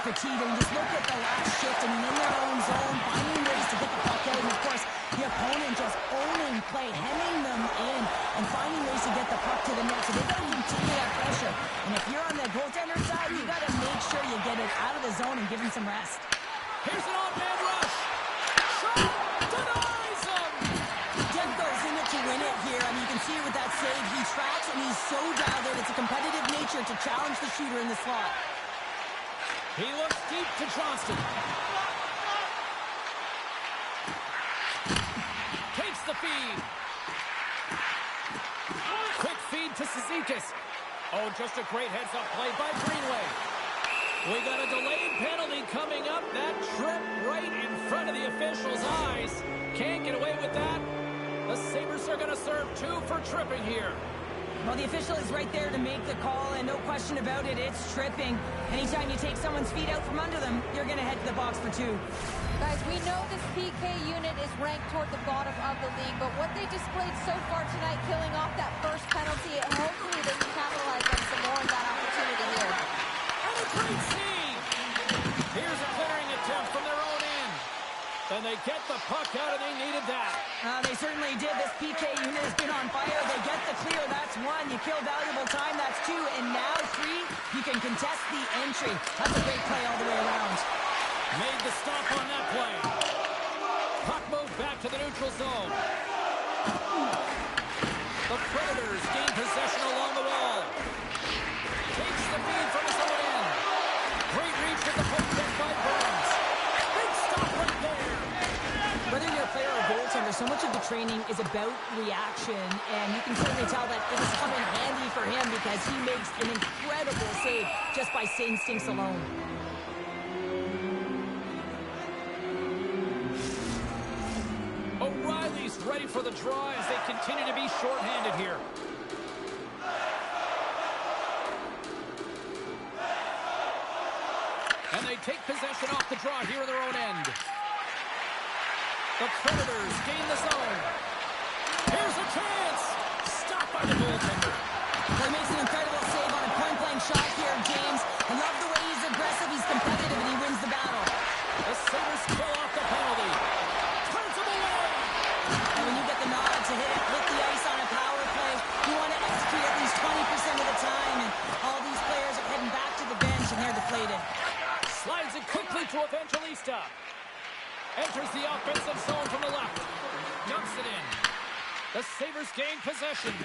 fatigued. And just look at the last shift. I mean, in their own zone, finding ways to get the puck out. And, of course, the opponent just owning play, hemming them in, and finding ways to get the puck to the net. So they've got to continue that pressure. And if you're on the goaltender side, you got to make sure you get it out of the zone and give him some rest. Here's an on-man rush. Shot denies him. Jeff goes in it to win it here. I mean, you can see it with that save. He tracks, and he's so dialed in. It's a competitive nature to challenge the shooter in the slot. He looks deep to Johnston. Takes the feed. Quick feed to Cizikas. Oh, just a great heads-up play by Greenway. We got a delayed penalty coming up. That trip right in front of the official's eyes. Can't get away with that. The Sabres are going to serve 2 for tripping here. Well, the official is right there to make the call, and no question about it, it's tripping. Anytime you take someone's feet out from under them, you're going to head to the box for 2. Guys, we know this PK unit is ranked toward the bottom of the league, but what they displayed so far tonight, killing off that first penalty, hopefully they can capitalize on some more of that opportunity here. And a great save! Here's a clearing attempt from their own end. And they get the puck out, and they needed that. They certainly did. This PK unit has been on fire. They get the clear. That's 1. You kill valuable time. That's 2. And now 3, you can contest the entry. That's a great play all the way around. Made the stop on that play. Puck moved back to the neutral zone. The Predators gain possession along the wall. Takes the feed from his own end. Great reach with the poke check by Burns. Big stop right there. Whether you're a player or goaltender, so much of the training is about reaction, and you can certainly tell that it has come in handy for him because he makes an incredible save just by instincts alone. O'Reilly's ready for the draw as they continue to be shorthanded here. And they take possession off the draw here in their own end. The Predators gain the zone. Here's a chance. Stopped by the goaltender. He makes an incredible save on a point-blank shot here, James. I love the way he's aggressive, he's competitive, and he wins the battle. The Sabres pull off the penalty. Turns him away. And when you get the nod to hit the ice on a power play, you want to execute at least 20% of the time, and all these players are heading back to the bench, and they're deflated. Slides it quickly to Evangelista. Enters the offensive zone from the left. Dumps it in. The Sabres gain possession.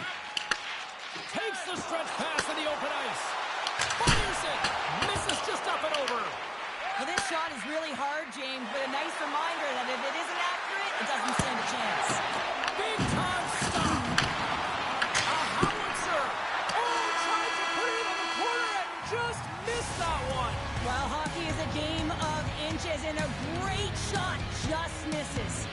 Takes the stretch pass in the open ice. Fires it. Misses just up and over. Well, this shot is really hard, James, but a nice reminder that if it isn't accurate, it doesn't stand a chance. Big time stop. A howitzer. Oh, tried to put it in the corner and just missed that one. Well, hockey is a game of inches, and a great shot just misses.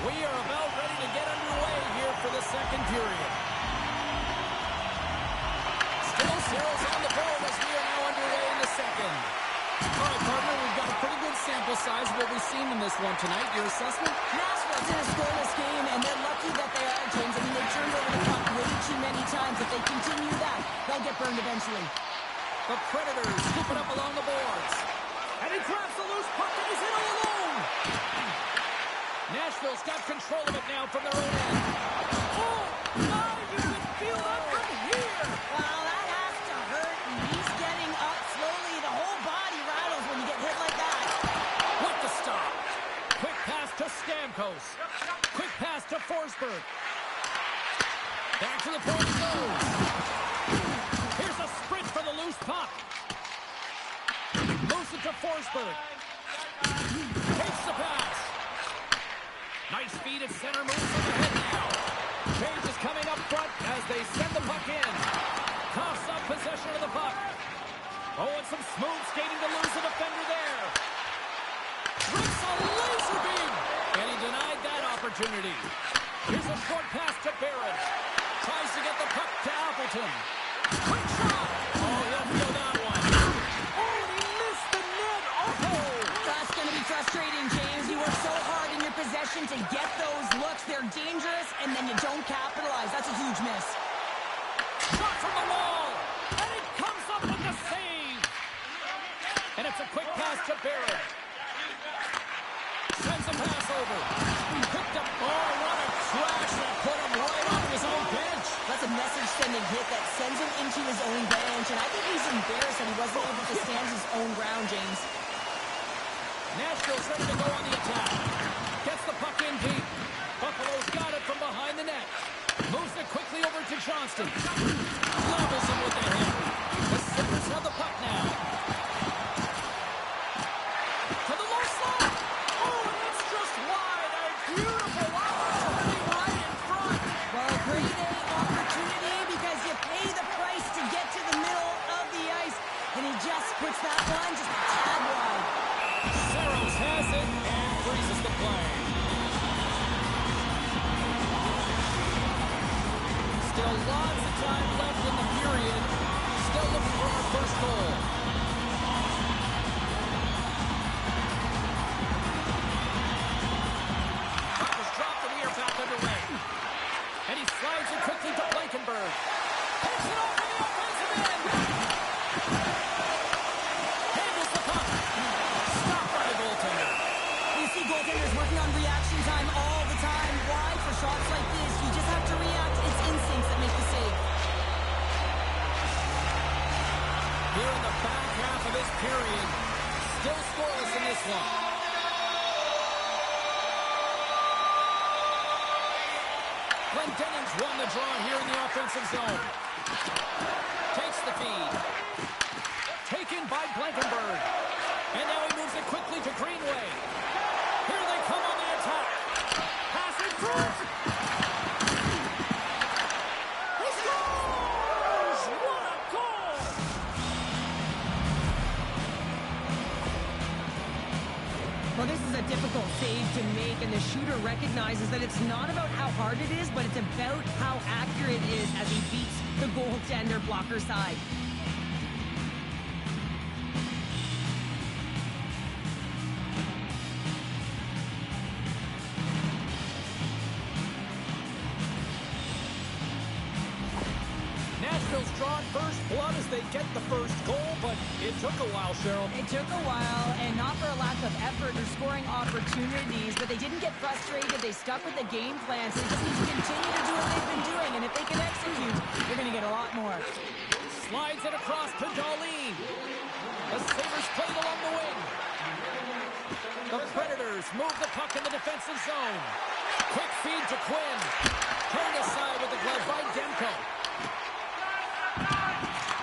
We are about ready to get underway here for the second period. Still zeros on the board as we are now underway in the second. All right, partner, we've got a pretty good sample size of what we've seen in this one tonight. Your assessment? Nashville's in a scoreless game, and they're lucky that they are, James. I mean, they've turned over the puck way too many times. If they continue that, they'll get burned eventually. The Predators scoop it up along the boards. And he grabs the loose puck, and he's in all alone. Nashville's got control of it now from their own end. Oh, my, you can feel that from here. Well, that has to hurt, and he's getting up slowly. The whole body rattles when you get hit like that. With the stop. Quick pass to Stamkos. Quick pass to Forsberg. Back to the point he goes. Here's a sprint for the loose puck. Moves it to Forsberg. Takes the pass. Nice feed at center, moves from the head now. Change is coming up front as they send the puck in. Coughs up possession of the puck. Oh, and some smooth skating to lose the defender there. Rips a laser beam, and he denied that opportunity. Here's a short pass to Barrett. Tries to get the puck to Appleton. Quick shot. Oh, he'll feel that one. Oh, And it's a quick pass to Barrett. Sends a pass over. Picked up. Oh, what a crash that put him right on his own bench. That's a message-sending hit that sends him into his own bench, and I think he's embarrassed that he wasn't able to stand his own ground, James. Nashville's ready to go on the attack. Gets the puck in deep. Buffalo's got it from behind the net. Moves it quickly over to Johnston. Levels him with the hit. The Sabres have the puck now. To the low slot. Oh, and it's just wide. A beautiful opportunity right in front. Well, grade A opportunity because you pay the price to get to the middle of the ice, and he just puts that one just a tad wide. Saros has it and freezes the play. Still lots of time left in the period. Still looking for our first goal. Puck was dropped and we are back underway. And he slides it quickly to Blankenberg. Takes it off in the offensive end. Handles the puck. Stopped by the goaltender. You see goaltenders working on reaction time all the time. Why? For shots like this, you just have to react. It's instincts that make the save. Here in the back half of this period, still scoreless in this one. Glendening's won the draw here in the offensive zone. Takes the feed. Taken by Blankenberg. And now he moves it quickly to Greenway. Here they come on the attack. Pass in front. He scores! What a goal! Well, this is a difficult save to make, and the shooter recognizes that it's not about how hard it is, but it's about how accurate it is as he beats the goaltender blocker side. Nashville's drawn first blood as they get the first goal, but it took a while, Cheryl. It took a while, and not for a lack of effort or scoring opportunities, but they didn't get frustrated. They stuck with the game plan, so they just need to continue to do what they've been doing, and if they can execute, they're going to get a lot more. Slides it across to Darlene. The Sabres played along the wing. The Predators move the puck in the defensive zone. Quick feed to Quinn. Turned aside with the glove by Demko.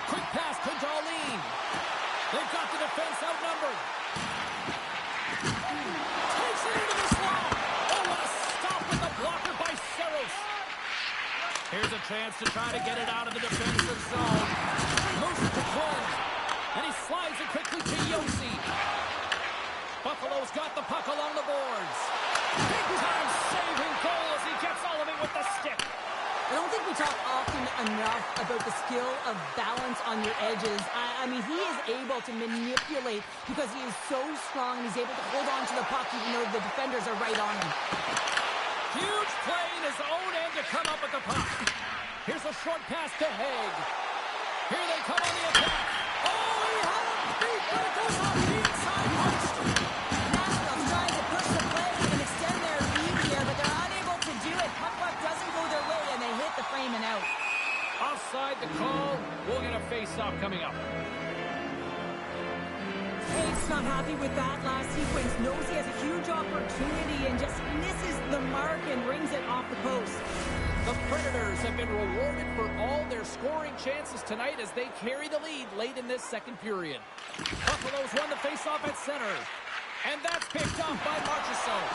Quick pass to Darlene. They've got the defense outnumbered. Takes it into the slot. Oh, what a stop with the blocker by Saros. Here's a chance to try to get it out of the defensive zone. Moves it to Quinn. And he slides it quickly to Yossi. Buffalo's got the puck along the boards. Big time saving goal as he gets all of it with the stick. I don't think we talk often enough about the skill of balance on your edges. I mean, he is able to manipulate because he is so strong and he's able to hold on to the puck even though the defenders are right on him. Huge play in his own end to come up with the puck. Here's a short pass to Haig. Here they come on the attack. Oh, he had him beat, but it goes off the inside post. Nashville's trying to push the play and extend their lead here, but they're unable to do it. Puck doesn't go their way, and they hit the frame and out. Offside the call. We'll get a face-off coming up. Haig's not happy with that last sequence. Knows he has a huge opportunity and just misses the mark and brings it off the post. The Predators have been rewarded for all their scoring chances tonight as they carry the lead late in this second period. Buffalo's won the face-off at center. And that's picked off by Marchessault.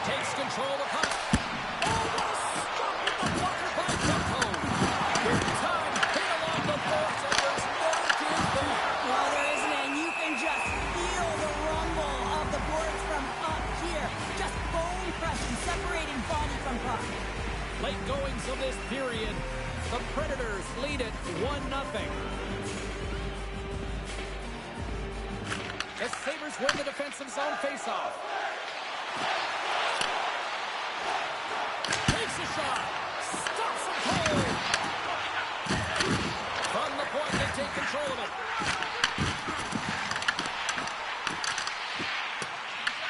Takes control of the puck. Oh, what a stop with the blocker by Demko. Big time hit along the boards, and there's no give there. Well, there isn't, and you can just feel the rumble of the boards from up here. Just bone crushing, separating body from puck. Late goings of this period, the Predators lead it 1-0. The Sabres win the defensive zone faceoff. Takes a shot. Stops him cold. From the point, they take control of it.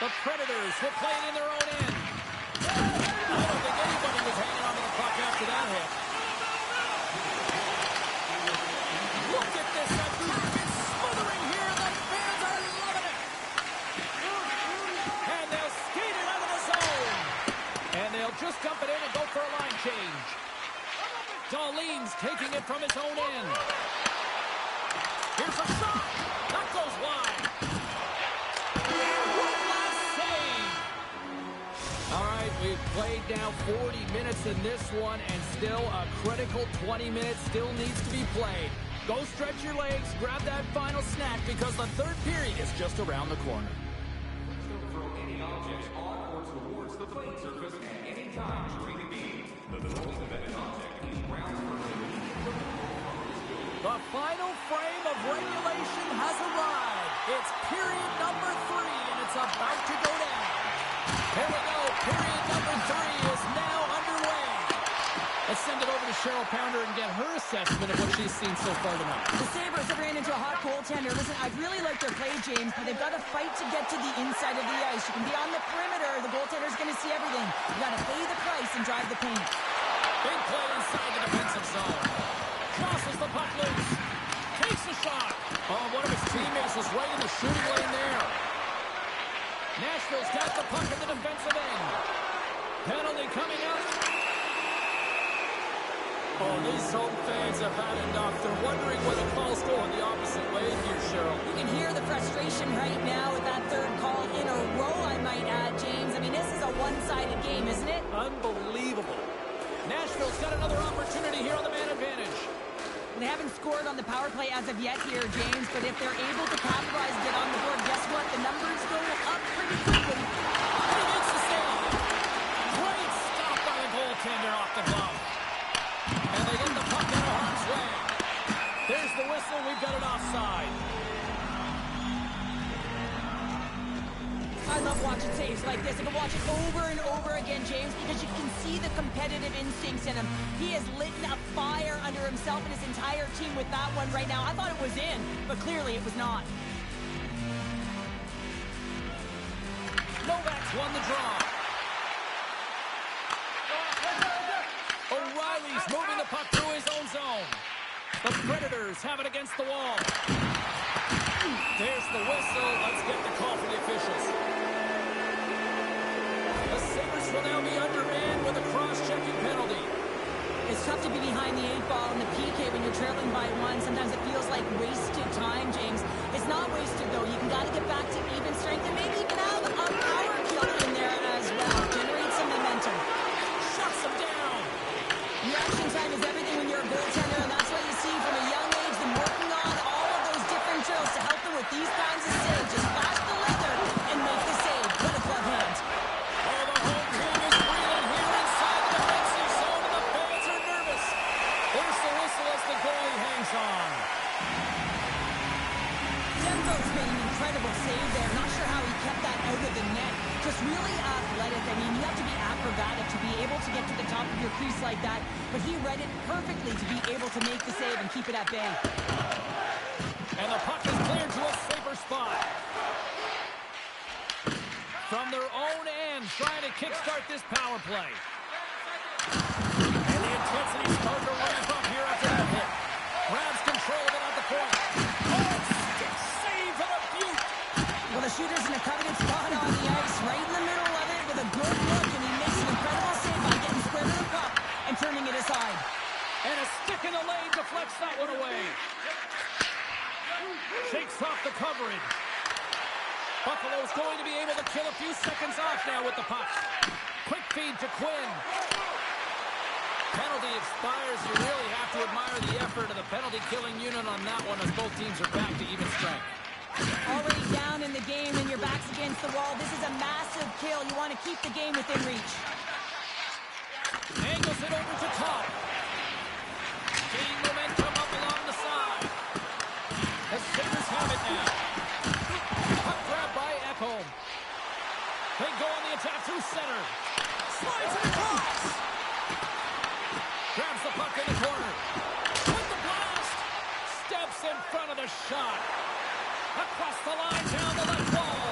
The Predators will play it in their own end. I don't think anybody was hanging on to the puck after that hit. Look at this. It's smothering here. The fans are loving it. And they'll skate it out of the zone. And they'll just dump it in and go for a line change. Darlene's taking it from his own end. Here's a shot. That goes wide. One last save. All right, we've played now 40 minutes in this one, and still a critical 20 minutes still needs to be played. Go stretch your legs, grab that final snack, because the third period is just around the corner. Don't throw any objects on or towards the playing surface at any time during the game. The throwing of an object is ground for the final frame of regulation has arrived. It's period number 3, and it's about to go down. Here we go. Period number 3 is now underway. Let's send it over to Cheryl Pounder and get her assessment of what she's seen so far tonight. The Sabres have ran into a hot goaltender. Listen, I really like their play, James, but they've got to fight to get to the inside of the ice. You can be on the perimeter. The goaltender's going to see everything. You got to pay the price and drive the paint. Big play inside the defensive zone. Crosses the puck loose. Takes a shot. Oh, one of his teammates was right in the shooting lane there. Nashville's got the puck at the defensive end. Penalty coming up. Oh, these home fans have had enough. They're wondering where the call's going the opposite way here, Cheryl. You can hear the frustration right now with that third call in a row, I might add, James. I mean, this is a one-sided game, isn't it? Unbelievable. Nashville's got another opportunity here on the man advantage. They haven't scored on the power play as of yet here, James, but if they're able to capitalize and get on the board, guess what? The numbers go up pretty quickly. And he makes the save. Great stop by the goaltender off the glove. And they get the puck out of harm's way. There's the whistle. We've got an offside. I love watching saves like this. I can watch it over and over again, James, because you can see the competitive instincts in him. He has lit a fire under himself and his entire team with that one right now. I thought it was in, but clearly it was not. Novak's won the draw. O'Reilly's moving the puck through his own zone. The Predators have it against the wall. There's the whistle. Let's get the call for the officials. The Sabres will now be undermanned with a cross-checking penalty. It's tough to be behind the 8-ball in the PK when you're trailing by 1. Sometimes it feels like wasted time, James. It's not wasted, though. You can got to get back to even strength and maybe even have a power kill in there as well. Generate some momentum. Shuts them down. Reaction time is everything when you're a goaltender, and that's what you see from a young age, them working on all of those different drills to help them with these kinds of saves. Just flash the leather and make the save. What a glove hand. Oh, the home team is breathing here inside the defensive zone, and the fans are nervous. There's the whistle as the goalie hangs on. Demko's made an incredible save there. Not sure how he kept that out of the net. Just really athletic. I mean, you have to be acrobatic to be able to get to the top of your crease like that. But he read it perfectly to be able to make the save and keep it at bay. And the puck is cleared to a safer spot. From their own end, trying to kickstart this power play. And the intensity's starting to ramp up here after that hit. Grabs control of it at the point. Oh, stick save and a beaut. Well, the shooter's in a coveted spot on the ice, right in the middle of it with a good look, and he makes an incredible save by getting square to the puck and turning it aside. And a stick in the lane deflects that one away. Shakes off the coverage. Buffalo's going to be able to kill a few seconds off now with the puck. Quick feed to Quinn. Penalty expires. You really have to admire the effort of the penalty-killing unit on that one as both teams are back to even strength. Already down in the game and your back's against the wall. This is a massive kill. You want to keep the game within reach. Angles it over to top. Gaining momentum up along the side. The Sabres have it now. Puck grab by Ekholm. They go on the attack through center. Slides it across. Grabs the puck in the corner. With the blast. Steps in front of the shot. Across the line, down the left wall.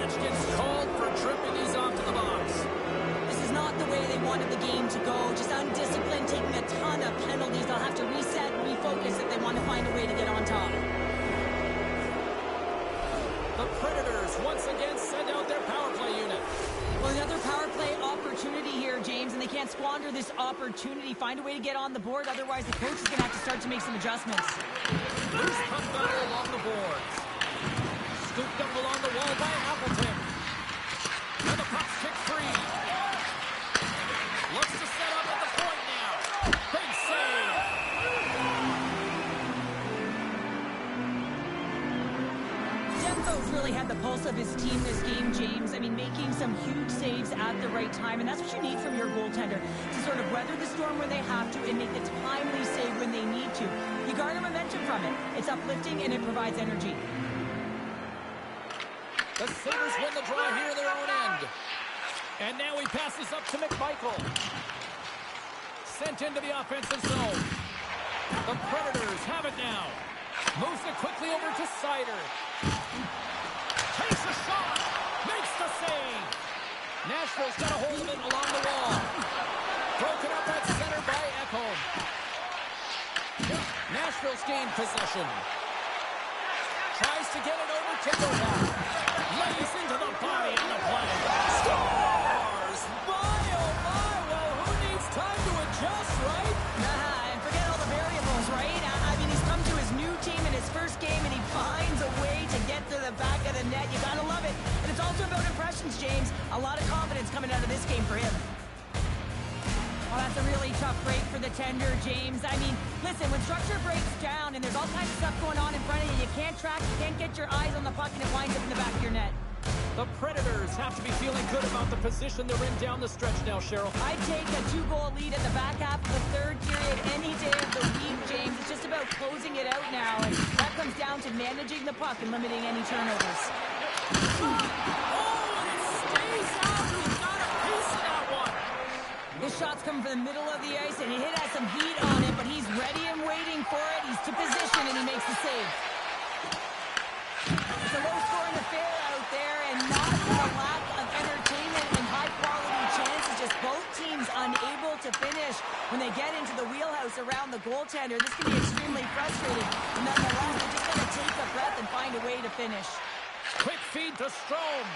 match gets called for tripping. He's off to the box. This is not the way they wanted the game to go. Just undisciplined, taking a ton of penalties. They'll have to reset and refocus if they want to find a way to get on top. The Predators once again send out their power play unit. Well, another power play opportunity here, James, and they can't squander this opportunity. Find a way to get on the board, otherwise the coach is going to have to start to make some adjustments. Loose puck battle along the boards. Scooped up along the wall by Appleton. And the puck's kicked free. Looks to set up at the point now. Big save. Demko's really had the pulse of his team this game, James. I mean, making some huge saves at the right time, and that's what you need from your goaltender, to sort of weather the storm where they have to and make the timely save when they need to. You garner momentum from it. It's uplifting and it provides energy. The Sabres win the draw here in their own end. And now he passes up to McMichael. Sent into the offensive zone. The Predators have it now. Moves it quickly over to Sider. Takes a shot. Makes the save. Nashville's got a hold of it along the wall. Broken up at center by Ekholm. Nashville's gained possession. Tries to get it over to Novak. Lays into the body of the play. Scores! My, oh my! Well, who needs time to adjust, right? And forget all the variables, right? I mean, he's come to his new team in his first game, and he finds a way to get to the back of the net. You gotta love it. And it's also about impressions, James. A lot of confidence coming out of this game for him. Well, that's a really tough break for the tender, James. I mean, listen, when structure breaks down and there's all kinds of stuff going on in front of you, you can't track, you can't get your eyes on the puck, and it winds up in the back of your net. The Predators have to be feeling good about the position they're in down the stretch now, Cheryl. I'd take a 2-goal lead at the back half of the third period any day of the week, James. It's just about closing it out now, and that comes down to managing the puck and limiting any turnovers. Oh, and it stays out. We've got a piece of that one. This shot's coming from the middle of the ice, and he has some heat on it, but he's ready and waiting for it. He's to position, and he makes the save. It's a low-scoring affair out there, and not for a lack of entertainment and high-quality chances. Just both teams unable to finish when they get into the wheelhouse around the goaltender. This can be extremely frustrating. And nonetheless, they're just going to take a breath and find a way to finish. Quick feed to Strome.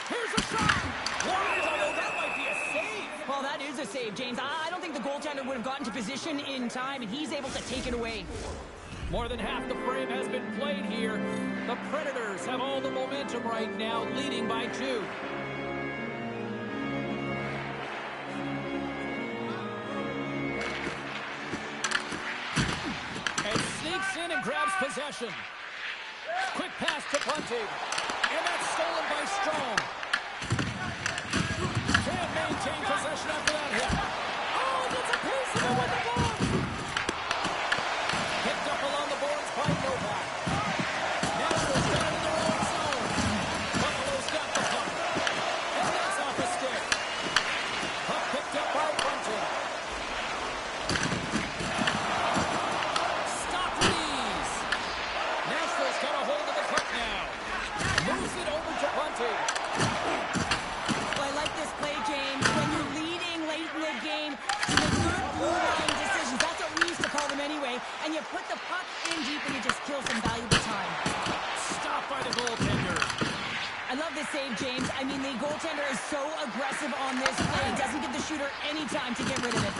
Here's a shot. Wow, that might be a save. Well, that is a save, James. I don't think the goaltender would have gotten to position in time, and he's able to take it away. More than half the frame has been played here. The Predators have all the momentum right now, leading by 2. And sneaks in and grabs possession. Quick pass to Bunting. And that's stolen by Strome. Can't maintain possession after that hit. Oh, that's a piece of it with the ball. Picked up along the boards by Novak. Nashville's got it in their own zone. Buffalo's got the puck. And that's off a stick. Puck picked up by Bunting. Stop these. Nashville's got a hold of the puck now. Moves it over to Bunting. Well, I like this play, James. When you're leading late in the game, you make good blue line decisions. That's what we used to call them anyway. And you put the puck in deep and you just kill some valuable time. Stopped by the goaltender. I love this save, James. I mean, the goaltender is so aggressive on this play. He doesn't give the shooter any time to get rid of it.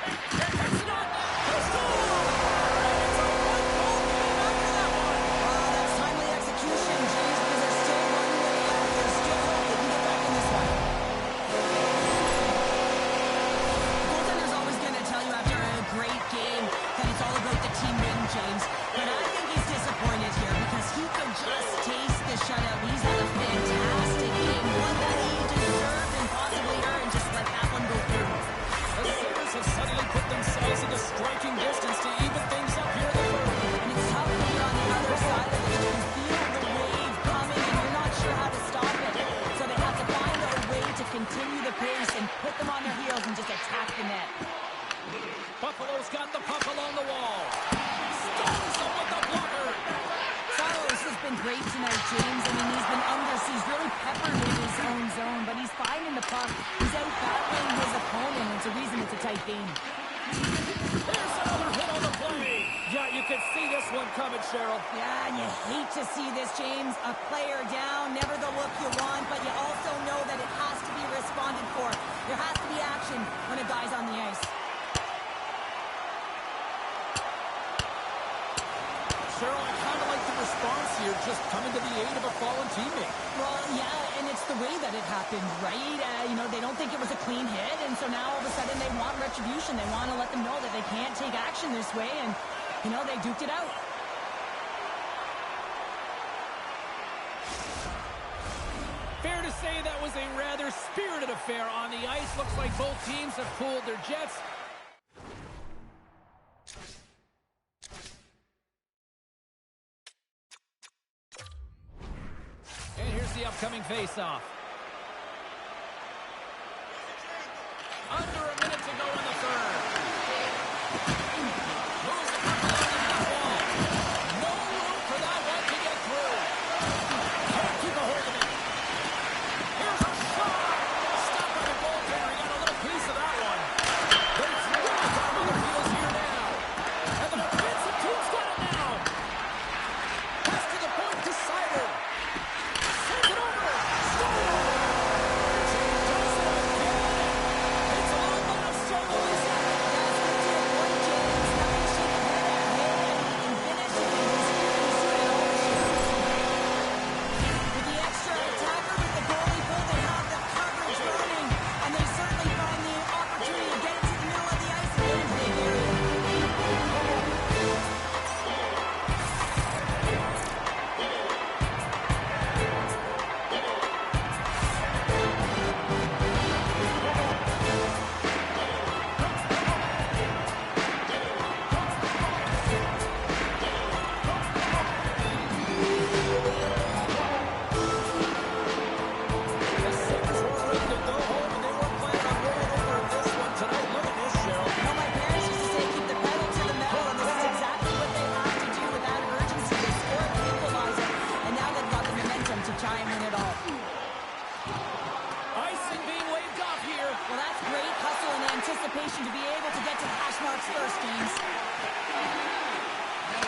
It's not. He scored! That's timely execution, James, because there's still one way out. There's still hope they can get back in this one. The goaltender's always going to tell you after a great game that it's all about the team win, James. But I think he's disappointed here because he could just taste the shutout. He's had a fantastic game, one that he deserved and possibly earned. Just let that one go through. The Sabres have suddenly put themselves into striking distance to even things up here in the third. And it's tough when you're on the other side of this. You can feel the wave coming and you're not sure how to stop it. So they have to find a way to continue the pace and put them on their heels and just attack the net. Buffalo's got the puck along the wall. Stones up with the blocker. great tonight, James. I mean, he's been under, so he's really peppered in his own zone, but he's finding the puck. He's out battling his opponent, and it's a reason it's a tight game. There's another hit on the play. Yeah, you can see this one coming, Cheryl. Yeah, and you hate to see this, James. A player down, never the look you want, but you also know that it has to be responded for. There has to be action when a guy's on the ice. Cheryl, I kind of like the response here, just coming to the aid of a fallen teammate. Well, yeah, and it's the way that it happened, right? You know, they don't think it was a clean hit, and so now all of a sudden they want retribution. They want to let them know that they can't take action this way, and, you know, they duked it out. Fair to say that was a rather spirited affair on the ice. Looks like both teams have cooled their jets. And here's the upcoming face-off. Under a minute to go in the third. Moves the puck along the half wall. No room for that one to get through. Can't keep a hold of it. Here's a shot. Stopped by the goaltender. He got a little piece of that one. But it's really down on their heels here now. And the defensive team's got it now. Pass to the point to Sider. Sends it over. Score! Does it again. It's all but a solo. With the extra attacker, with the goalie pull, they have the coverage running, and they certainly find the opportunity to get it to the middle of the ice and win a big area. The Sabres were ready to go home, and they were planning on rolling over this one tonight. Look at this, Cheryl. You know, my parents used to say keep the pedal to the metal, and this is exactly what they have to do with that urgency. They scored the equalizer, and now they've got the momentum to try and win it all. Icing being waved off here. Well, that's great hustle and anticipation to be able to get to the hash marks first, James.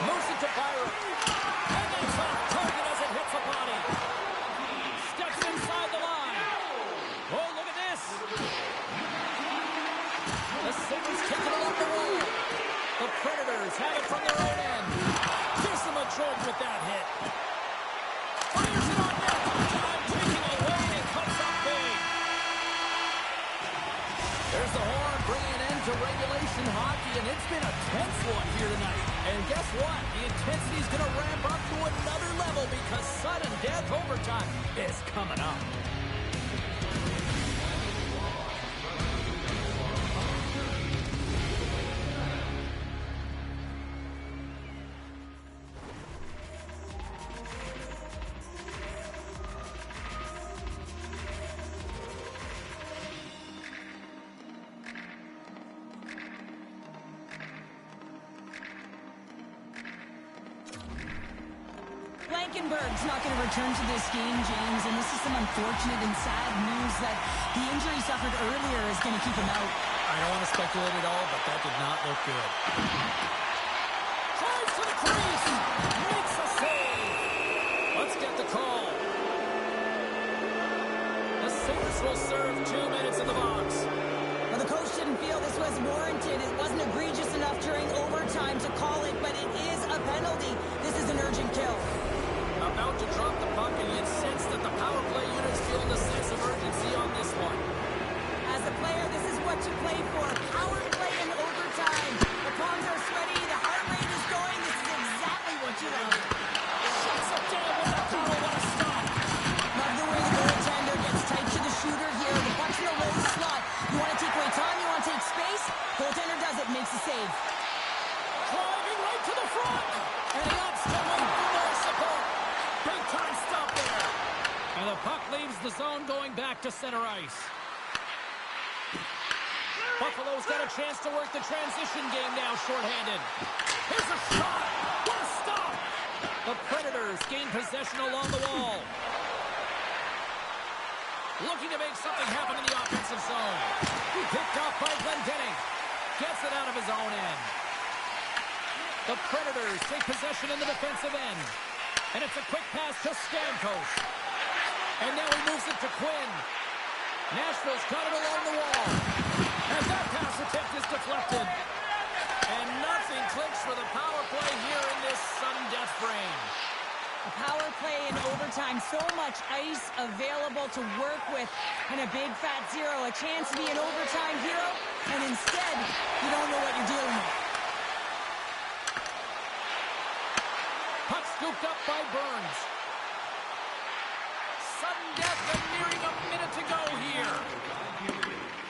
Moves it to Byron. And that's off target as it hits a body. Steps inside the line. Oh, look at this. The Sabres taking it up the wall. The Predators have it from their own end. Gives them a jolt with that hit. Fires it on net. Time taking away and comes up big. There's the horn bringing an end to regulation hockey, and it's been a tense one here tonight. And guess what? The intensity's going to ramp up to another level because sudden death overtime is coming up. Blankenberg's not going to return to this game, James, and this is some unfortunate and sad news that the injury he suffered earlier is going to keep him out. I don't want to speculate at all, but that did not look good. Drives to the crease. Makes a save. Let's get the call. The Sabres will serve 2 minutes in the box. Well, the coach didn't feel this was warranted. It wasn't egregious enough during overtime to call it, but it is a penalty. This is an urgent kill. About to drop the puck, and you sense that the power play unit's feeling a sense of urgency on this one. As a player, this is what you play for. Power play in overtime. The palms are sweaty. The heart rate is going. This is exactly what you love. Shuts it down with that power. What a stop. Love the way the goaltender gets tight to the shooter here. The puck's in a low slot. You want to take away time? You want to take space? Goaltender does it. Makes the save. Driving right to the front. And he opts to wait for more support. Big time stop there. And the puck leaves the zone going back to center ice. Buffalo's got a chance to work the transition game now shorthanded. Here's a shot. What a stop. The The Predators gain possession along the wall. Looking to make something happen in the offensive zone. Picked off by Glendening. Gets it out of his own end. The Predators take possession in the defensive end. And it's a quick pass to Stamkos. And now he moves it to Quinn. Nashville's got it along the wall. And that pass attempt is deflected. And nothing clicks for the power play here in this sudden death frame. A power play in overtime, so much ice available to work with, and a big fat zero. A chance to be an overtime hero, and instead, you don't know what you're dealing with. Puck scooped up by Burns. Sudden death and nearing a minute to go here.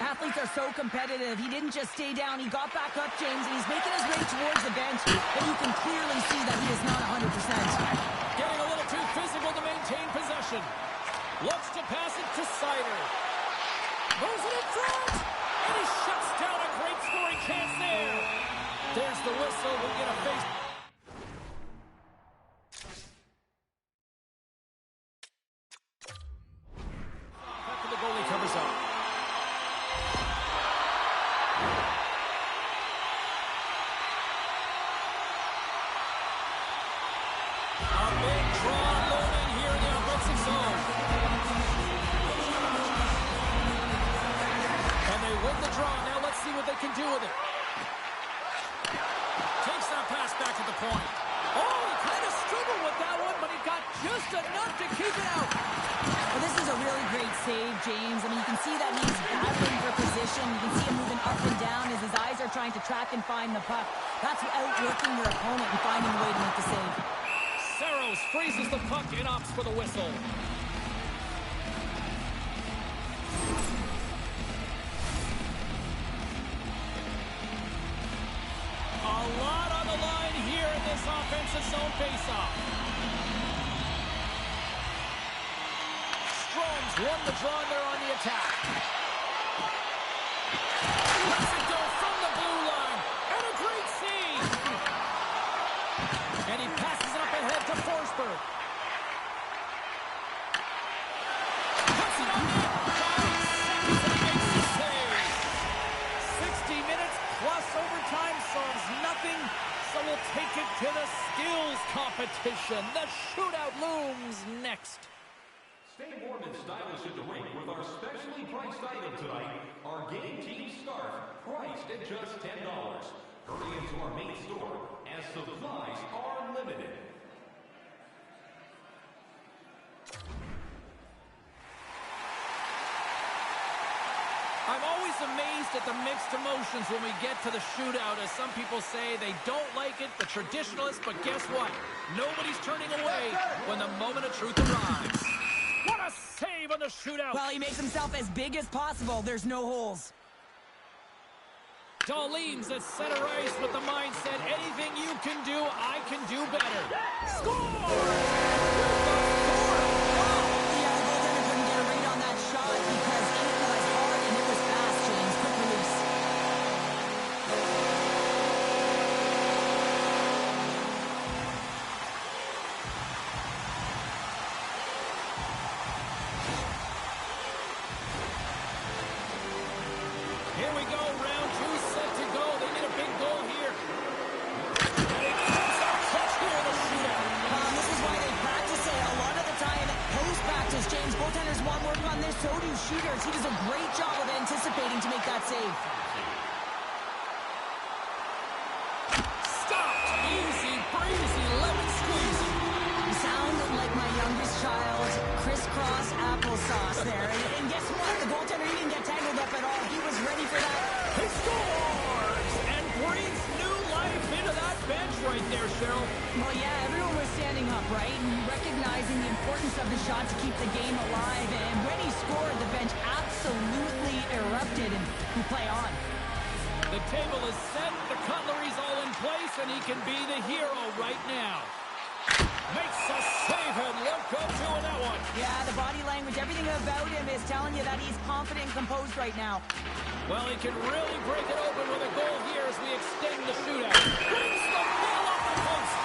Athletes are so competitive. He didn't just stay down. He got back up, James, and he's making his way towards the bench, but you can clearly see that he is not 100%. Getting a little too physical to maintain possession. Looks to pass it to Sider. Moves it in front. And he shuts down a great scoring chance there. There's the whistle. We'll get a face. After the goalie covers up. Can do with it. Takes that pass back at the point. Oh, he kind of struggled with that one, but he got just enough to keep it out. Well, this is a really great save, James. I mean, you can see that he's battling for position. You can see him moving up and down as his eyes are trying to track and find the puck. That's outworking your opponent and finding a way to make the save. Saros freezes the puck and opts for the whistle. A lot on the line here in this offensive zone faceoff. Strome's won the draw there on the attack. Lets it go from the blue line. And a great save. And he passes it up ahead to Forsberg. Puts it on net. 5 seconds and he makes the save. 60 minutes plus overtime solves nothing, so we'll take it to the skills competition. The shootout looms next. Stay warm and stylish at the rink with our specially priced item tonight, our Game Team Scarf, priced at just $10. Hurry into our main store as supplies are limited. I'm always amazed at the mixed emotions when we get to the shootout. As some people say, they don't like it, the traditionalists, but guess what? Nobody's turning away when the moment of truth arrives. What a save on the shootout! Well, he makes himself as big as possible. There's no holes. Darlene's at center ice with the mindset, anything you can do, I can do better. Score! Here we go, round 2 set to go. They need a big goal here. And it comes up clutch here in the shootout. This is why they practice it a lot of the time. Post-practice, James, goaltenders want work on this, so do shooters. He does a great job of anticipating to make that save. Stopped. Easy breezy, lemon squeezy. You sound like my youngest child. Crisscross applesauce there. And guess what? The goaltender didn't get tangled up at all. He was ready for that. He scores! And breathes new life into that bench right there, Cheryl. Well, yeah, everyone was standing up, right? And recognizing the importance of the shot to keep the game alive. And when he scored, the bench absolutely erupted, and we play on. The table is set, the cutlery's all in place, and he can be the hero right now. Makes a save, and look good doing that one. Yeah, the body language, everything about him is telling you that he's confident and composed right now. Well, he can really break it open with a goal here as we extend the shootout. Brings the middle off the post.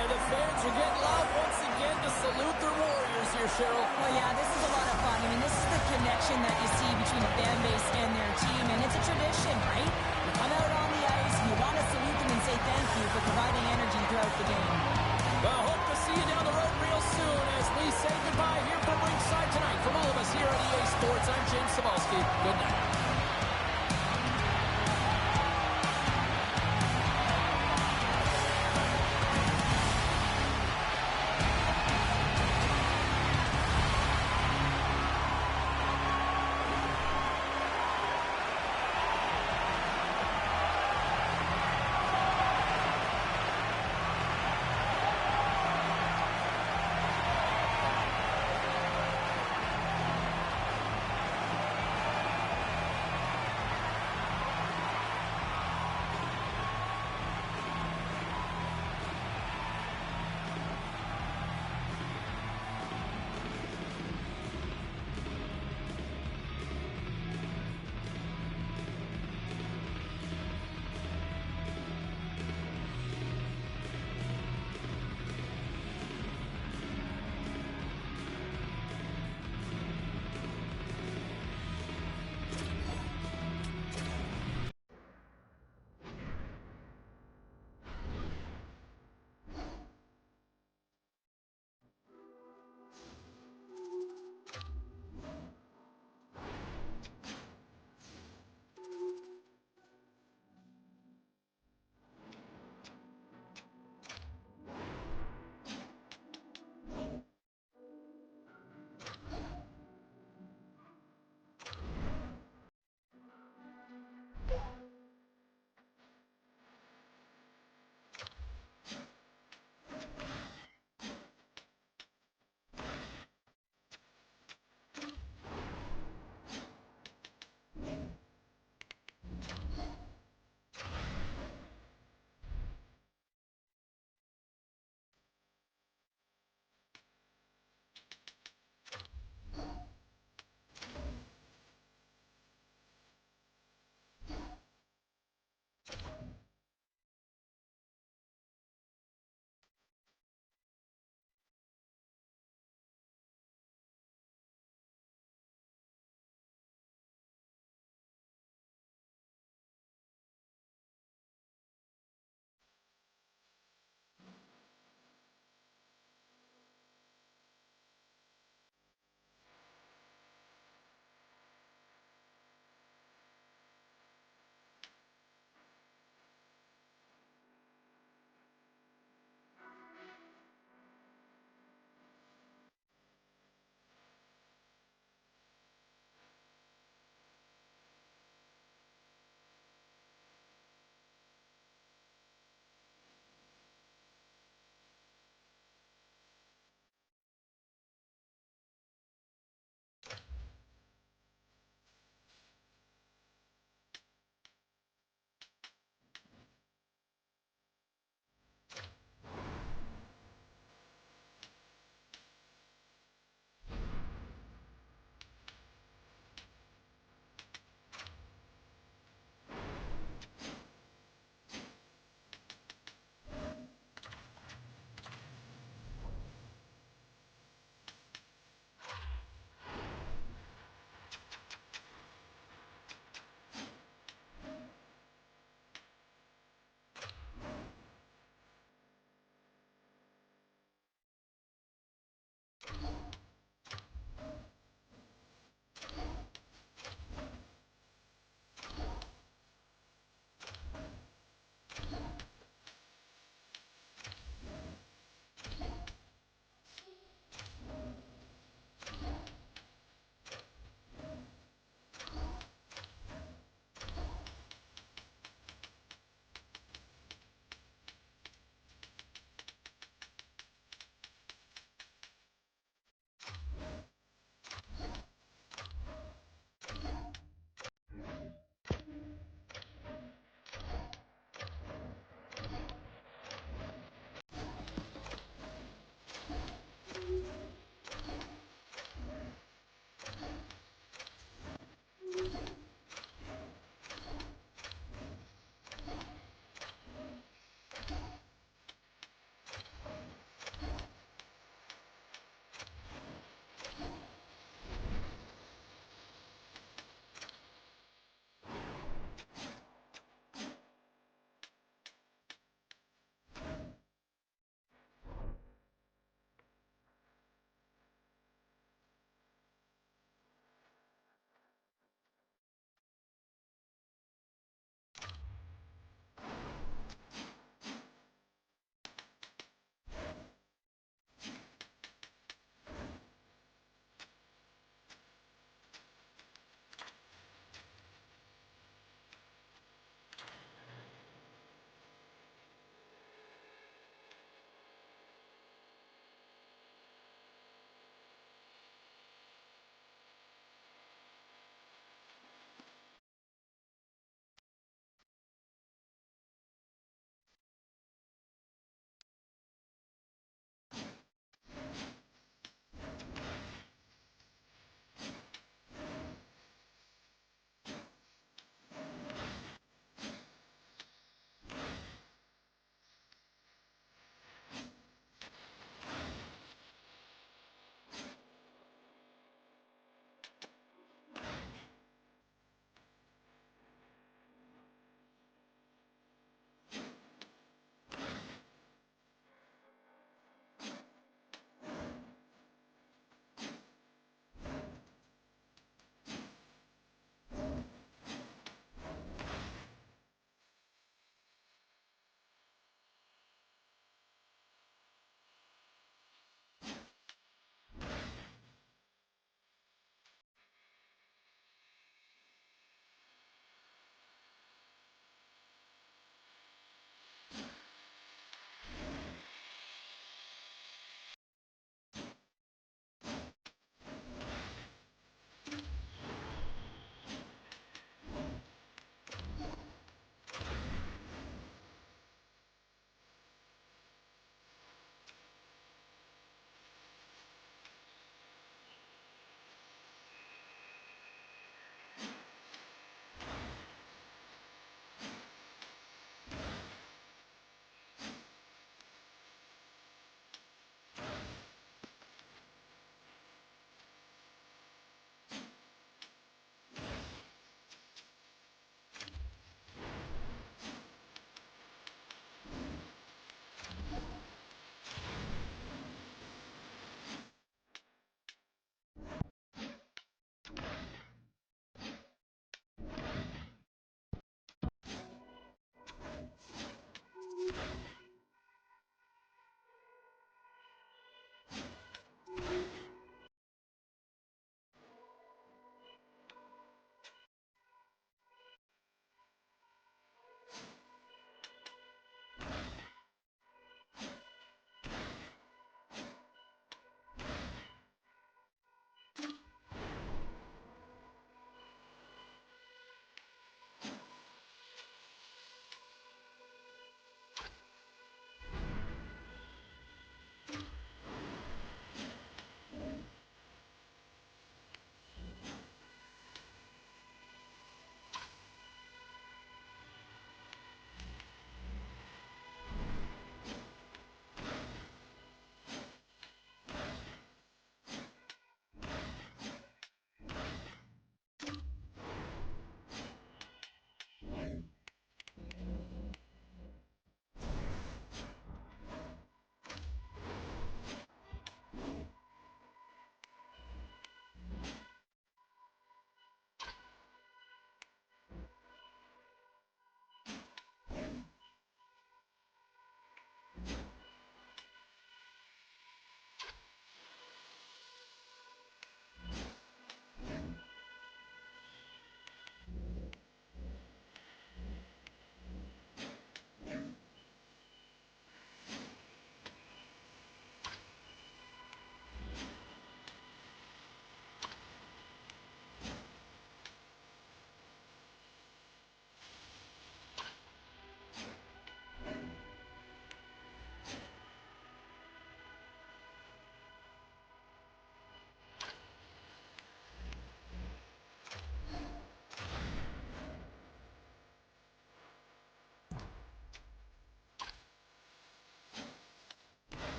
And the fans are getting loud once again to salute their Warriors here, Cheryl. Well, yeah, this is a lot of fun. I mean, this is the connection that you see between the fan base and their team, and it's a tradition, right? You come out on the ice, and you want to salute them and say thank you for providing energy throughout the game. Well, hope to see you down the road real soon as we say goodbye here from ringside tonight. From all of us here at EA Sports, I'm James Cebulski. Good night.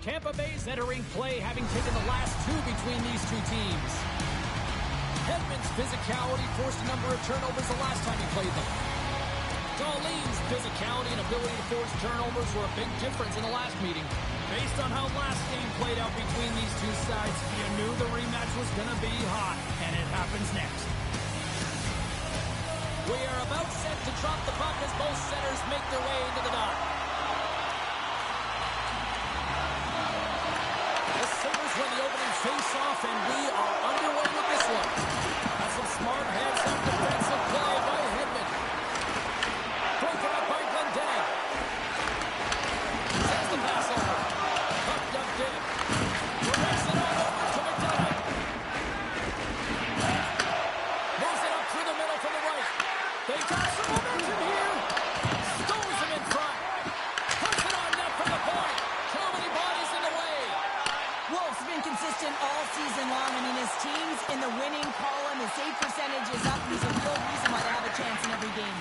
Tampa Bay's entering play, having taken the last two between these two teams. Hedman's physicality forced a number of turnovers the last time he played them. Darlene's physicality and ability to force turnovers were a big difference in the last meeting. Based on how last game played out between these two sides, you knew the rematch was going to be hot, and it happens next. We are about set to drop the puck as both setters make their way into the dot. The Sabres win the opening face-off, and we are underway with this one. That's some smart heads-up defensive play by Hedman. Broken up by Glendening. Sends the pass over. Puck dumped in. Release it on over to McDonough. Moves it up through the middle to the right. They got some momentum here. Stones him in front. Puts it on net from the point. Too many bodies in the way. Wolf's been consistent all season long. I mean, his team's in the winning column. His save percentage is up. He's a real reason why they have a chance in every game.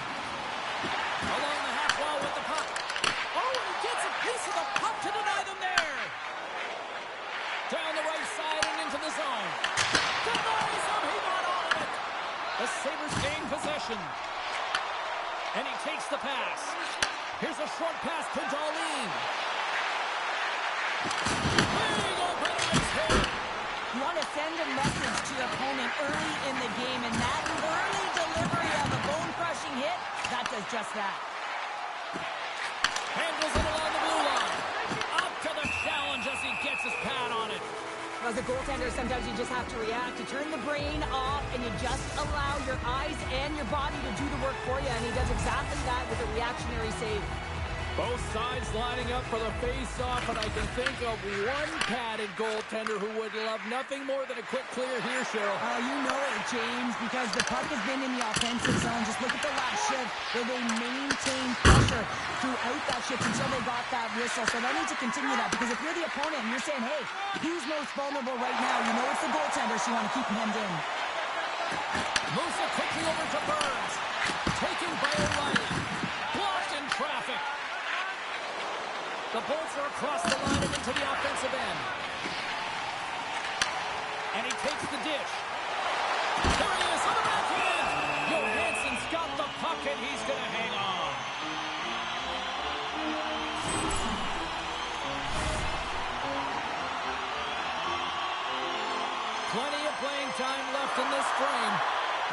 Along the half wall with the puck. Oh, and he gets a piece of the puck to deny them there. Down the right side and into the zone. Denies him. He got all of it. The Sabres gain possession. And he takes the pass. Here's a short pass to Darlene. Big open ice hit. You want to send a message to your opponent early in the game, and that early delivery of a bone-crushing hit, that does just that. Handles it along the blue line. Up to the challenge as he gets his pad on it. As a goaltender, sometimes you just have to react. You turn the brain off, and you just allow your eyes and your body to do the work for you, and he does exactly that with a reactionary save. Both sides lining up for the face-off, and I can think of one padded goaltender who would love nothing more than a quick clear here, Cheryl. Oh, you know it, James, because the puck has been in the offensive zone. Just look at the last shift where they maintained pressure throughout that shift until they got that whistle. So they need to continue that, because if you're the opponent and you're saying, hey, who's most vulnerable right now? You know it's the goaltender, so you want to keep him hemmed in. Moves it quickly over to Burns. Taken by O'Reilly. Blocked in traffic. The Bolts are across the line and into the offensive end. And he takes the dish. There he is on the backhand. Johansson's got the puck and he's going to hang on. Plenty of playing time left in this frame.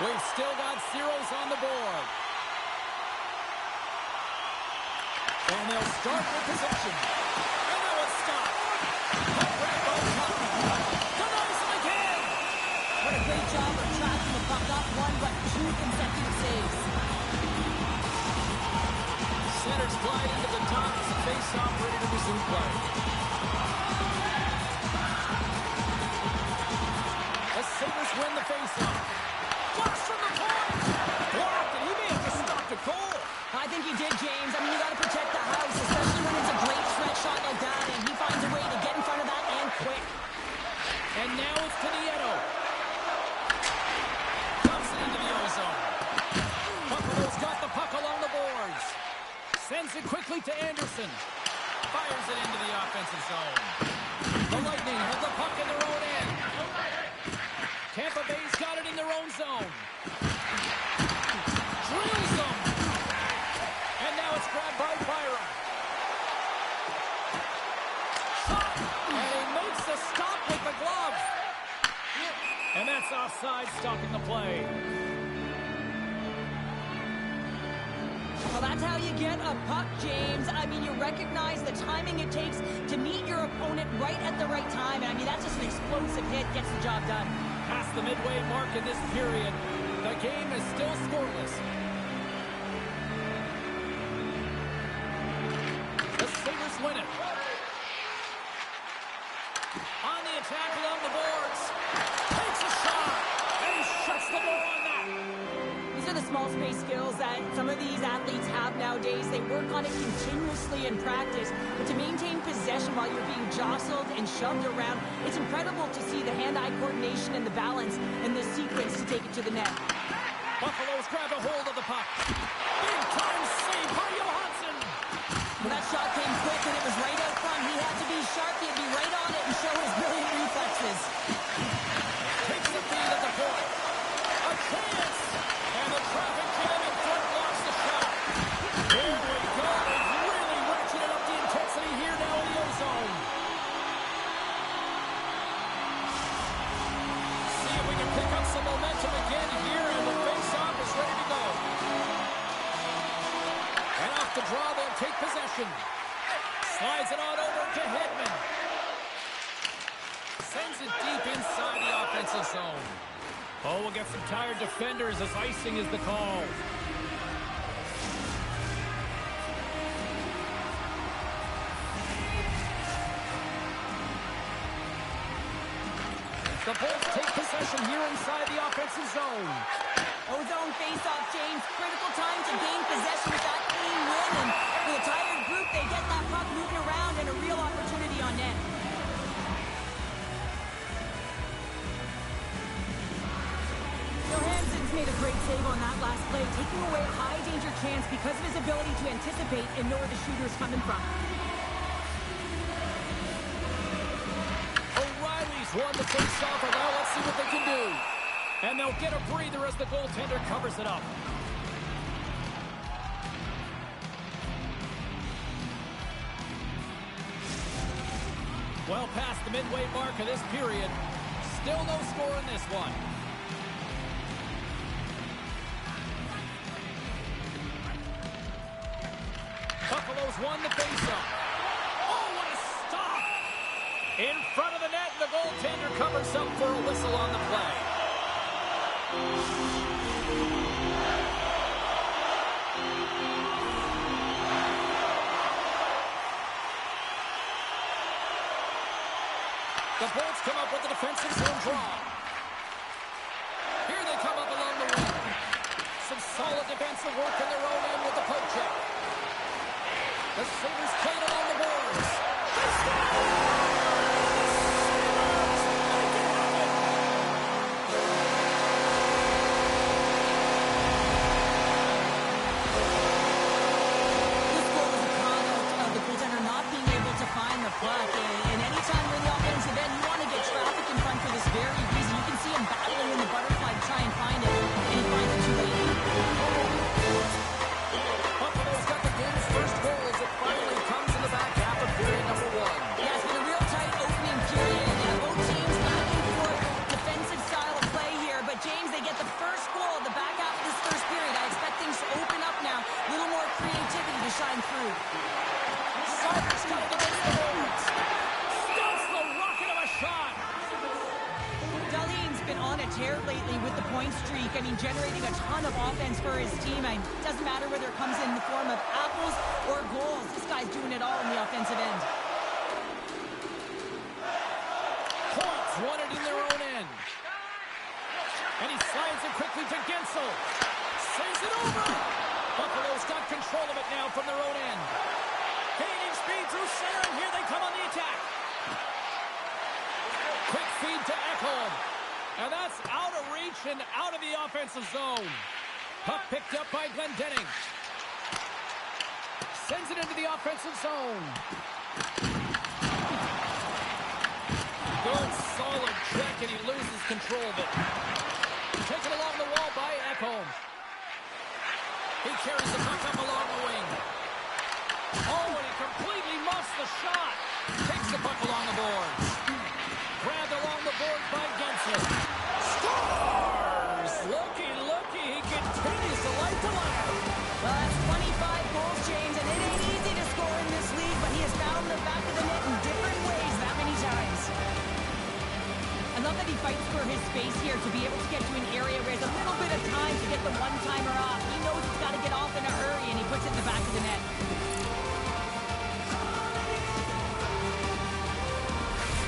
We've still got zeros on the board. And they'll start with possession. And now it's stopped. Puck grab on top. Denies him again. What a great job of tracking the puck. Not one, but two consecutive saves. Centers glide into the top as the face-off ready to resume play. The Sabres win the face-off. Flush from the point. Blocked, and he may have just stopped a goal. I think he did, James. I mean, you got to protect the house, especially when it's a great stretch shot like that, and he finds a way to get in front of that and quick. And now it's to Nieto. Comes it into the ozone. Buffalo's got the puck along the boards. Sends it quickly to Anderson. Fires it into the offensive zone. The Lightning have the puck in their own end. Tampa Bay's got it in their own zone. Drills them. And now it's grabbed by Byron. Shot. And he makes the stop with the glove. And that's offside, stopping the play. Well, that's how you get a puck, James. I mean, you recognize the timing it takes to meet your opponent right at the right time. And I mean, that's just an explosive hit, gets the job done. Past the midway mark in this period, the game is still scoreless. The Sabres win it. On the attack along the boards. Takes a shot. And he shuts the door on that. These are the small space skills that some of these athletes have nowadays. They work on it continuously in practice. But to maintain possession while you're being jostled and shoved around, it's incredible to see the hand-eye coordination and the balance and the sequence to take it to the net. Buffalo's grabbed a hold of the puck. Big time save by Johansson. Well, that shot came quick and it was right out front. He had to be sharp. He had to be Off the draw, they'll take possession. Slides it on over to Hedman. Sends it deep inside the offensive zone. Oh, we'll get some tired defenders as icing is the call. The Bolts take possession here inside the offensive zone. Ozone face-off, James. Critical time to gain possession with that clean win. And for the tired group, they get that puck moving around and a real opportunity on net. Johansson's made a great save on that last play, taking away a high-danger chance because of his ability to anticipate and know where the shooter's coming from. Won the face-off, and now let's see what they can do. And they'll get a breather as the goaltender covers it up. Well past the midway mark of this period. Still no score in this one. Buffalo's won the face-off. Oh, what a stop! In front of the net, the goaltender covers up for a whistle on the play. The Bolts come up with the defensive zone draw. Here they come up along the wing. Some solid defensive work in their own end with the poke check. The Sabres played along the boards. They score! And anytime you're in the offensive end, you want to get traffic in front for this very reason. You can see him battling in the butterfly to try and find it, and he finds it too late. Buffalo's got the game's first goal as it finally comes in the back half of period number one. Yeah, it's been a real tight opening period. Both teams battling for defensive style of play here, but James, they get the first goal at the back half of this first period. I expect things to open up now. A little more creativity to shine through. Sabres got it against the boards. Stuffs the rocket of a shot. Dahlin's been on a tear lately with the point streak. I mean, generating a ton of offense for his team. It doesn't matter whether it comes in the form of apples or goals. This guy's doing it all in the offensive end. Points won it in their own end. And he slides it quickly to Gensel. Sends it over. Buffalo's got control of it now from their own end. Gaining speed through center, and here they come on the attack. Quick feed to Ekholm. And that's out of reach and out of the offensive zone. Puck picked up by Glendening. Sends it into the offensive zone. Good, solid check, and he loses control of it. Taken along the wall by Ekholm. He carries the puck up along the wing. Oh, and he completely muffs the shot. Takes the puck along the boards. Grabbed along the board by Gensel. Scores! Looky, he continues to light the ladder. Well, that's 25 goals, James, and it ain't easy to score in this league, but he has found the back of the net in different ways that many times. I love that he fights for his space here to be able to get to an area where he has a little bit of time to get the one-timer off. He knows he's got to get off in a hurry, and he puts it in the back of the net.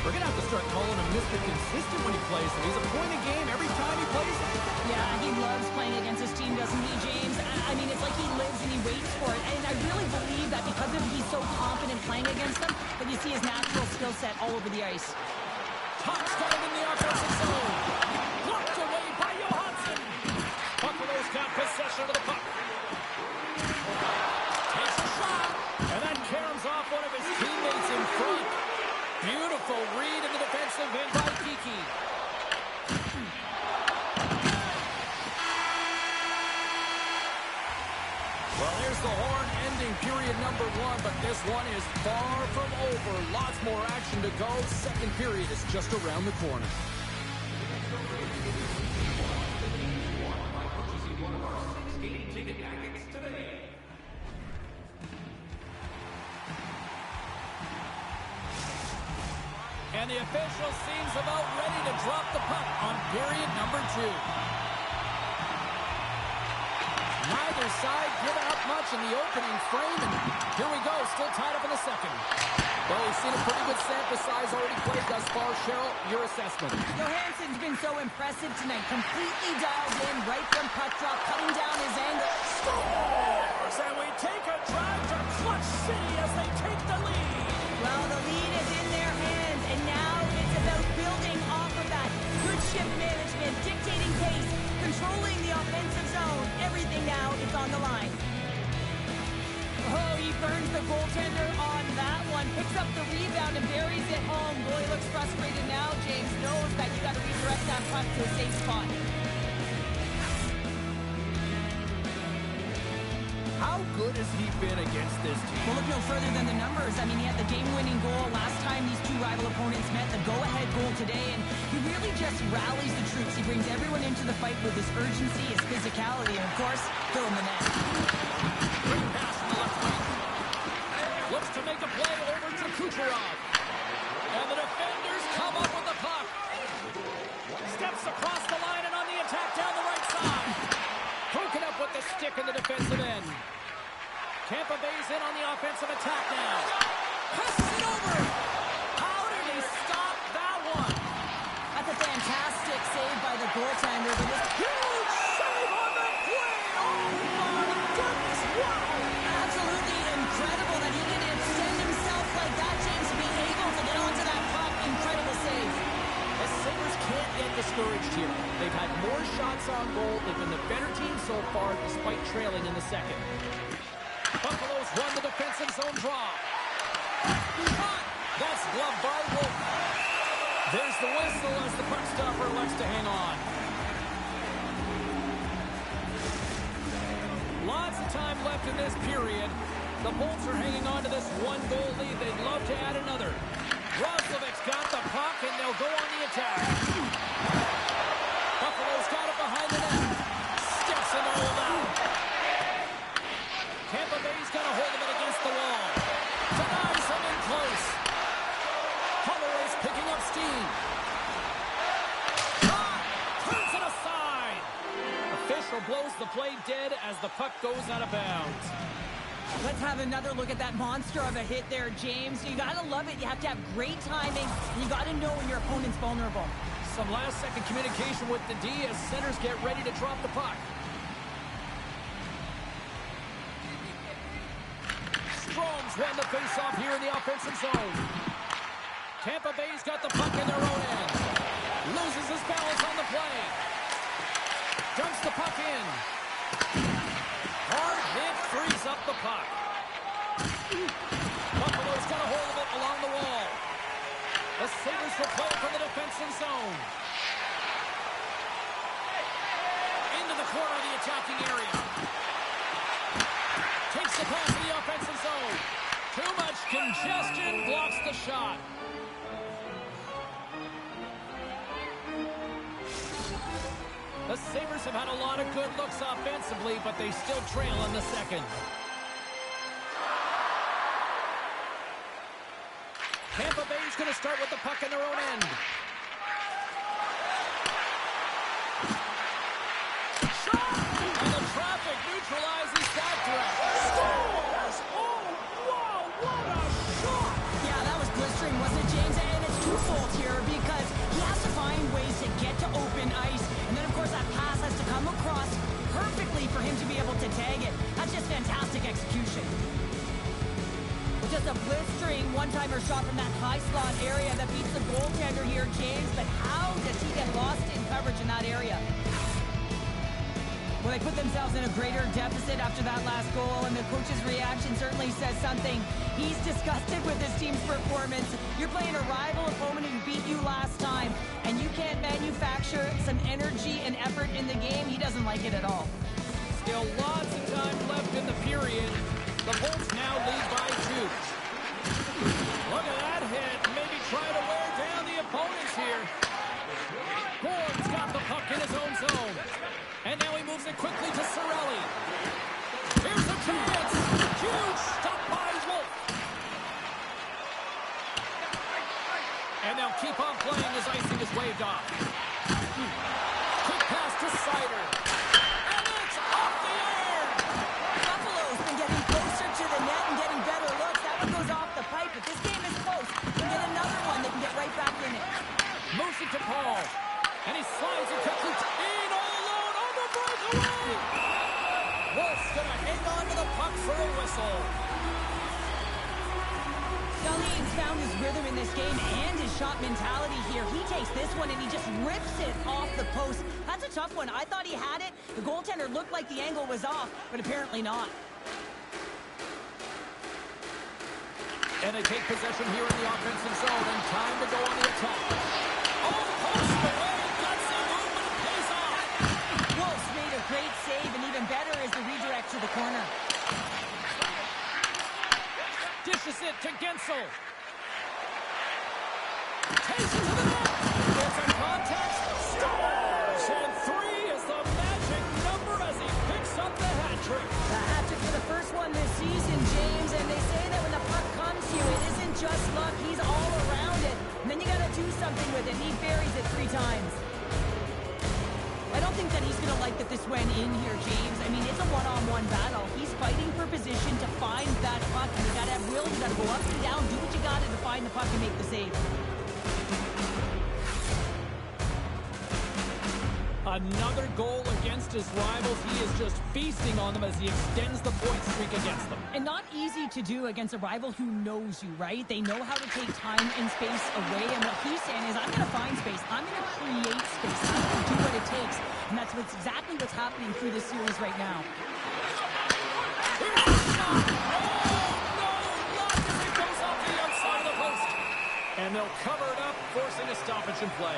We're going to have to start calling him Mr. Consistent when he plays. He's a point a game every time he plays. Yeah, he loves playing against his team, doesn't he, James? I mean, it's like he lives and he waits for it. And I really believe that because of he's so confident playing against them, that you see his natural skill set all over the ice. Top started in the offensive zone. Blocked away by Johansson. Buffalo's got possession of the puck. Takes a shot. And that caroms off one of his teammates in front. Beautiful read in the defensive end by Kiki. Well, there's the horn ending period number one, but this one is far from over. Lots more action to go. Second period is just around the corner. And the official seems about ready to drop the puck on period number 2. Neither side giving up much in the opening frame, and here we go, still tied up in the second. Well, we've seen a pretty good sample size already played thus far. Cheryl, your assessment. Johansson's been so impressive tonight, completely dialed in right from puck drop, cutting down his angle. Scores, and we take a drive to Clutch City as they take the lead. Well, the lead is in their hands, and now it's about building off of that. Good shift management, dictating pace, controlling the offensive zone. Everything now is on the line. Oh, he burns the goaltender on that one. Picks up the rebound and buries it home. Goalie looks frustrated now. James knows that you got to redirect that puck to a safe spot. How good has he been against this team? Well, look no further than the numbers. I mean, he had the game-winning goal last time these two rival opponents met, the go-ahead goal today, and he really just rallies the troops. He brings everyone into the fight with his urgency, his physicality, and, of course, filling the net. Great pass from the left wing. Looks to make a play over to Kucherov. And the defenders come up with the puck. Steps across the line and on the attack down the right side. Broken up with the stick in the defensive end. Tampa Bay's in on the offensive attack now. Passes it over. How did he stop that one? That's a fantastic save by the goaltender, but this Huge save on the play. Oh, my goodness. Wow. absolutely incredible that he didn't extend himself like that, James, to be able to get onto that puck. Incredible save. The Sabres can't get discouraged here. They've had more shots on goal. They've been the better team so far, despite trailing in the second. Buffalo's won the defensive zone draw. Shot! That's gloved by Wolf. There's the whistle as the puck stopper elects to hang on. Lots of time left in this period. The Bolts are hanging on to this one-goal lead. They'd love to add another. Roslovic's got the puck, and they'll go on the attack. Buffalo's got it behind the net. Steps in the hole now. Tampa Bay's got a hold of it against the wall. Denies him in close. Holloway's picking up steam. Shot! Turns it aside. Official blows the play dead as the puck goes out of bounds. Let's have another look at that monster of a hit there, James. You got to love it. You have to have great timing, and you got to know when your opponent's vulnerable. Some last-second communication with the D as centers get ready to drop the puck. Strome's won the face-off here in the offensive zone. Tampa Bay's got the puck in their own end. Loses his balance on the play. Dumps the puck in. Hard hit frees up the puck. Buffalo's got a hold of it along the wall. The Sabres will play from the defensive zone. Into the corner of the attacking area. Takes the pass to the offensive zone. Too much congestion blocks the shot. The Sabres have had a lot of good looks offensively, but they still trail in the second. Tampa Bay's going to start with the puck in their own end. Shot! And the traffic neutralizes that threat. Scores! Oh, wow, what a shot! Yeah, that was blistering, wasn't it, James? And it's twofold here because he has to find ways to get to open ice. And then, of course, that pass has to come across perfectly for him to be able to tag it. That's just fantastic execution. Just a blistering one-timer shot from that high slot area that beats the goaltender here, James. But how does he get lost in coverage in that area? Well, they put themselves in a greater deficit after that last goal, and the coach's reaction certainly says something. He's disgusted with his team's performance. You're playing a rival opponent who beat you last time, and you can't manufacture some energy and effort in the game. He doesn't like it at all. Still lots of time left in the period. The Bolts now lead by 2. Look at that hit. Maybe try to wear down the opponents here. Bourne's got the puck in his own zone. And now he moves it quickly to Cirelli. Here's a chance. Huge stop by Wolf. And now They'll keep on playing as icing is waved off. Quick pass to Sider. And it's off the air! Buffalo's been getting closer to the net and getting better looks. That one goes off the pipe, but this game is close. They can get another one. They can get right back in it. Moves it to Paul. And he slides it quickly in all alone on the breakaway! Wolf's gonna hang on to the puck for a whistle. Darlene's found his rhythm in this game and his shot mentality here. He takes this one and he just rips it off the post. That's a tough one. I thought he had it. The goaltender looked like the angle was off, but apparently not. And they take possession here in the offensive zone, and time to go on the attack. Oh, post away, gutsy move, but it pays off. Wolf's made a great save, and even better is the redirect to the corner. Dishes it to Gensel. Takes it to the net. Gets a contact. Scores! And 3 is the magic number as he picks up the hat trick. The hat trick for the first one this season, James, and they say that when the puck comes to you, it isn't just luck. He's all around it. And then you got to do something with it. He buries it 3 times. I don't think that he's going to like that this went in here, James. I mean, it's a one-on-one battle. He's fighting for position to find that puck. And you got to have will. You got to go up and down, do what you got to find the puck and make the save. Another goal against his rivals. He is just feasting on them as he extends the point streak against them. And not easy to do against a rival who knows you, right? They know how to take time and space away. And what he's saying is, I'm going to find space. I'm going to create space. I'm going to do what it takes. And that's exactly what's happening through this series right now. Here's the shot. Oh, no! Blocked as it goes off the outside of the post. And they'll cover it up, forcing a stoppage in play.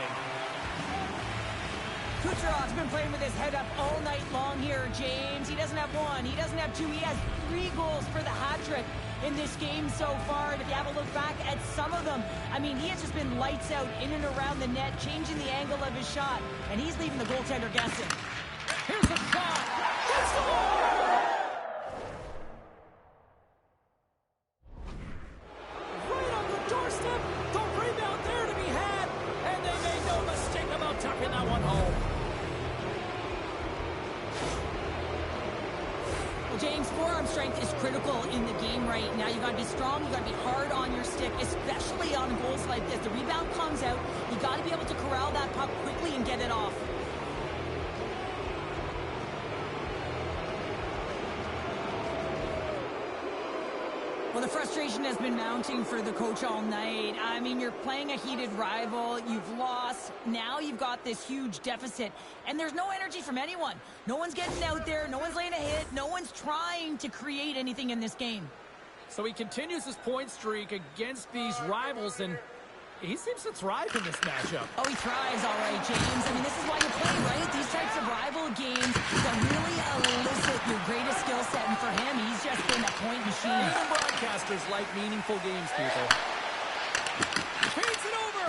Kucherov's been playing with his head up all night long here, James. He doesn't have 1. He doesn't have 2. He has 3 goals for the hat trick in this game so far. And if you have a look back at some of them, I mean, he has just been lights out in and around the net, changing the angle of his shot. And he's leaving the goaltender guessing. Here's a shot. That's the goal! Right on the doorstep. The rebound there to be had. And they made no mistake about tucking that one home. James, forearm strength is critical in the game right now. You got to be strong. You got to be hard on your stick, especially on goals like this. The rebound comes out. You got to be able to corral that puck quickly and get it off. Well, the frustration has been mounting for the coach all night. I mean, you're playing a heated rival. You've lost. Now you've got this huge deficit. And there's no energy from anyone. No one's getting out there. No one's laying a hit. No one's trying to create anything in this game. So he continues his point streak against these rivals, and he seems to thrive in this matchup. Oh, he thrives, all right, James. I mean, this is why you play, right? These types of rival games that really elicit your greatest skill set. And for him, he's just been a point machine. Even broadcasters like meaningful games, people. Feeds it over.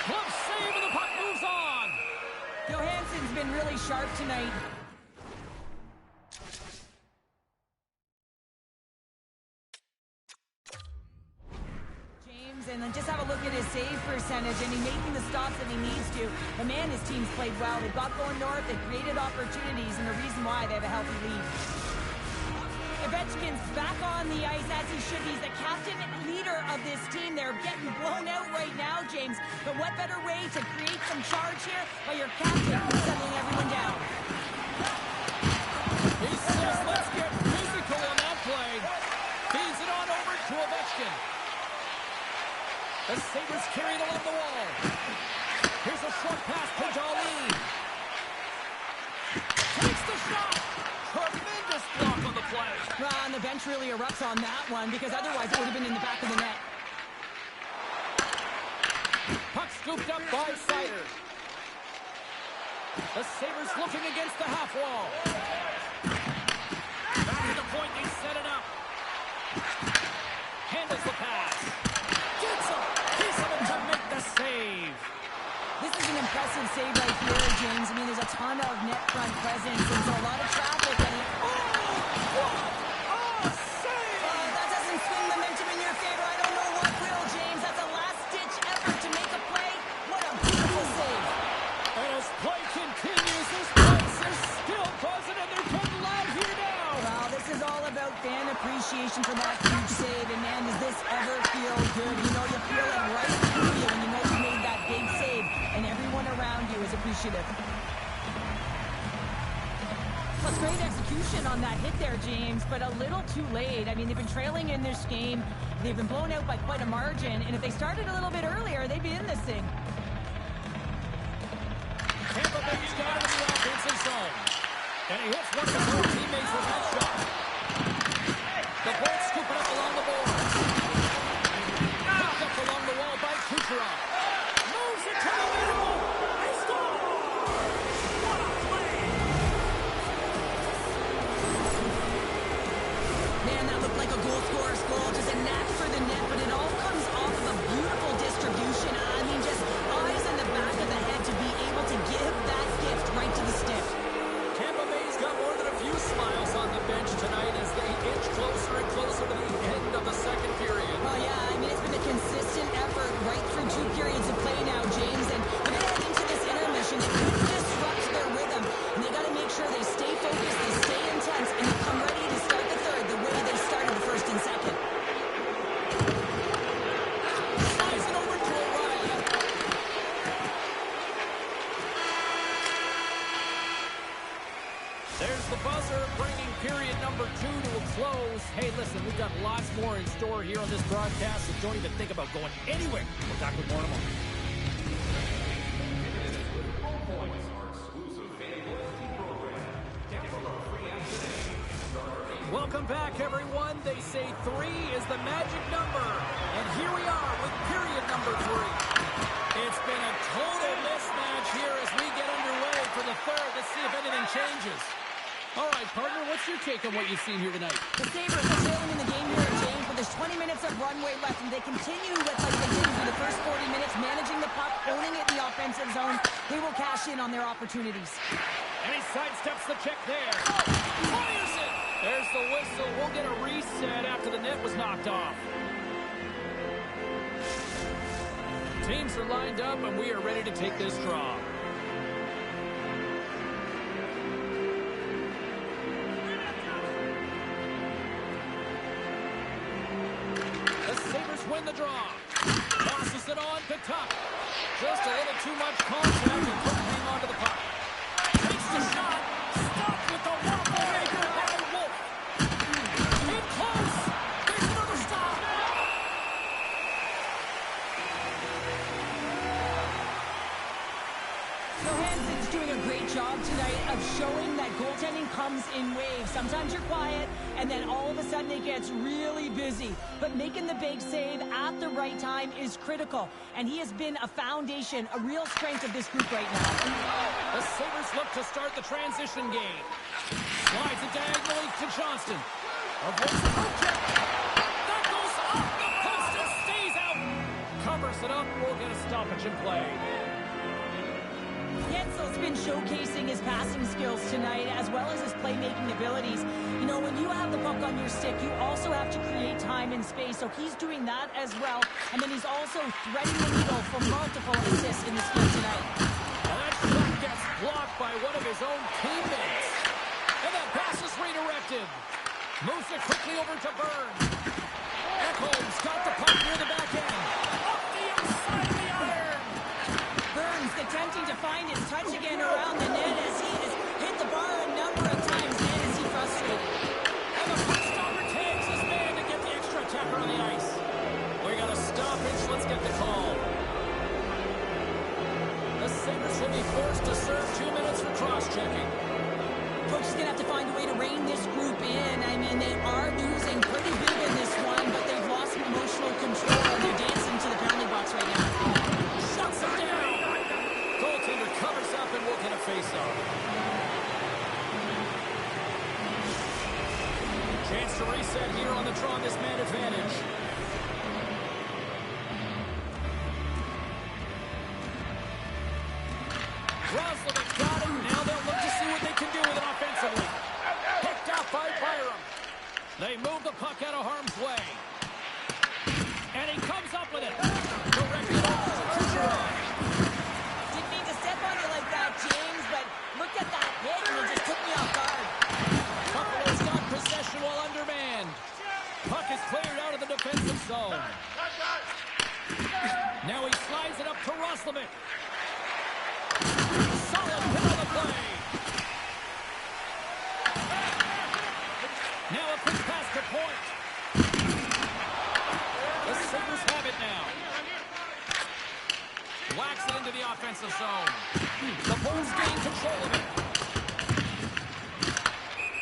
Glove save, and the puck moves on. Johansson's been really sharp tonight. And then just have a look at his save percentage, and he's making the stops that he needs to. But man, his team's played well. They've got going north. They've created opportunities, and the reason why they have a healthy lead. Ovechkin's back on the ice as he should be. He's the captain and leader of this team. They're getting blown out right now, James. But what better way to create some charge here by your captain settling everyone down? He says, let's get physical on that play. Feeds it on over to Ovechkin. The Sabres carry it along the wall. Here's a short pass to Darlene. Takes the shot. Tremendous block on the play. Well, and the bench really erupts on that one, because otherwise it would have been in the back of the net. Puck scooped up by Sider. The Sabres looking against the half wall. Back to the point, they set it up. Handles the pass. Gets a piece of it to make the save. This is an impressive save right here, James. I mean, there's a ton of net front presence, and so a lot of traffic. And What a save! that doesn't swing momentum in your favor. I don't know what will, James. That's a last-ditch effort to make a initiative. That's great execution on that hit there, James, but a little too late. I mean, they've been trailing in this game. They've been blown out by quite a margin, and if they started a little bit earlier, they'd be in this thing. Tampa Bay's got it in the offensive zone. And he hits one of his own teammates with that shot. The Bolts scoop it up along the boards. Picked up along the wall by Kucherov. Moves it to the middle. They score! What a play! Man, that looked like a goal scorer's goal. Just a knack for the net, but it all comes off of a beautiful distribution. I mean, just eyes in the back of the head to be able to give that gift right to the stick. Tampa Bay's got more than a few smiles on the bench tonight as they inch closer and closer to the end of the second period. Oh, yeah, I mean, it's been a consistent effort right through 2 periods of play now, James, and when they head into this intermission, it could disrupt their rhythm, and they got to make sure they stay focused, they stay intense, and they come ready to start the third the way they started the first and second. Slides it over to O'Reilly. There's the buzzer, bringing period number 2 to a close. Hey, listen, we've got lots more in store here on this broadcast, so don't even think about going anywhere. We'll talk with more in a moment. Points, our exclusive fan loyalty program. Cancel our free app today. Welcome back, everyone. They say 3 is the magic number. And here we are with period number 3. It's been a total mismatch here as we get underway for the third. Let's see if anything changes. All right, partner, what's your take on what you've seen here tonight? The Sabres are trailing in the game here, James, but there's 20 minutes of runway left, and they continue with like they did through the first 40 minutes, managing the puck, owning it in the offensive zone. They will cash in on their opportunities. And he sidesteps the check there. Fires it! There's the whistle. We'll get a reset after the net was knocked off. Teams are lined up, and we are ready to take this draw. The Sabres win the draw. Tosses it on to Tuck. Just a little too much contact and couldn't hang on to the puck. Takes the shot. Stopped with the waffle maker by Wolf. In close. There's another stop. So Hansen's doing a great job tonight of showing that goaltending comes in waves. Sometimes you're quiet, and then all of a sudden it gets really busy. But making the big save at the right time is critical. And he has been a foundation, a real strength of this group right now. The Sabres look to start the transition game. Slides it diagonally to Johnston. Avoids the poke check. That goes off the post and stays out. Covers it up. We'll get a stoppage in play. Yensel's been showcasing his passing skills tonight as well as his playmaking abilities. You know, when you have the puck on your stick, you also have to create time and space, so he's doing that as well. And then he's also threading the needle for multiple assists in this game tonight. And that shot gets blocked by one of his own teammates. And that pass is redirected. Moves it quickly over to Burns. Ekholm's got the puck near the back end. Up the outside of the iron. Burns attempting to find his touch again around the net as he has hit the bar a number of times. Man, is he frustrated. And the puck stopper tags his man to get the extra attacker on the ice. We got a stoppage. Let's get the call. The Sabres will be forced to serve 2 minutes for cross-checking. Coach is going to have to find a way to rein this group in. I mean, they are losing pretty big in this one, but they've lost emotional control, and they're dancing to the penalty box right now. Shuts him down. Goaltender covers up, and we'll get a face-off. Chance to reset here on the draw on this man advantage. Roslovic got him. Now they'll look to see what they can do with it offensively. Picked out by Byram. They move the puck out of harm's way. And he comes up with it. Directed over to Kucherov. Didn't mean to step on you like that, James, but look at that hit, and it just took me off guard. Buffalo's got possession while undermanned. Puck is cleared out of the defensive zone. Now he slides it up to Roslovic. Solid play. Now a quick pass to point. The Sabres have it now. Whacks it into the offensive zone. The Bulls gain control of it.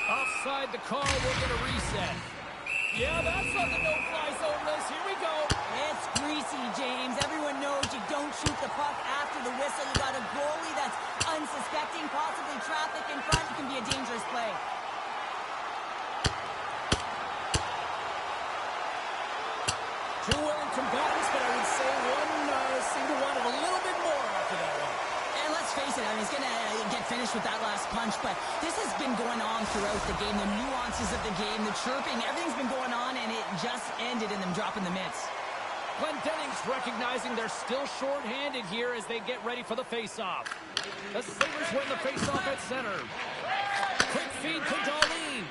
Offside the call, we'll get a reset. Yeah, that's on the no-fly zone list. Here we go. It's greasy, James. Everyone knows you don't shoot the puck after the whistle. You got a goalie that's unsuspecting, possibly traffic in front. It can be a dangerous play. Two willing combatants, but I would say one seemed to want it a little bit more after that one. And let's face it, I mean, he's going to get finished with that last punch, but this has been going on throughout the game. The nuances of the game, the chirping, everything's been going on, and it just ended in them dropping the mitts. Glendenning's recognizing they're still short-handed here as they get ready for the face-off. The Sabres win the face-off at center. Quick feed to Darlene.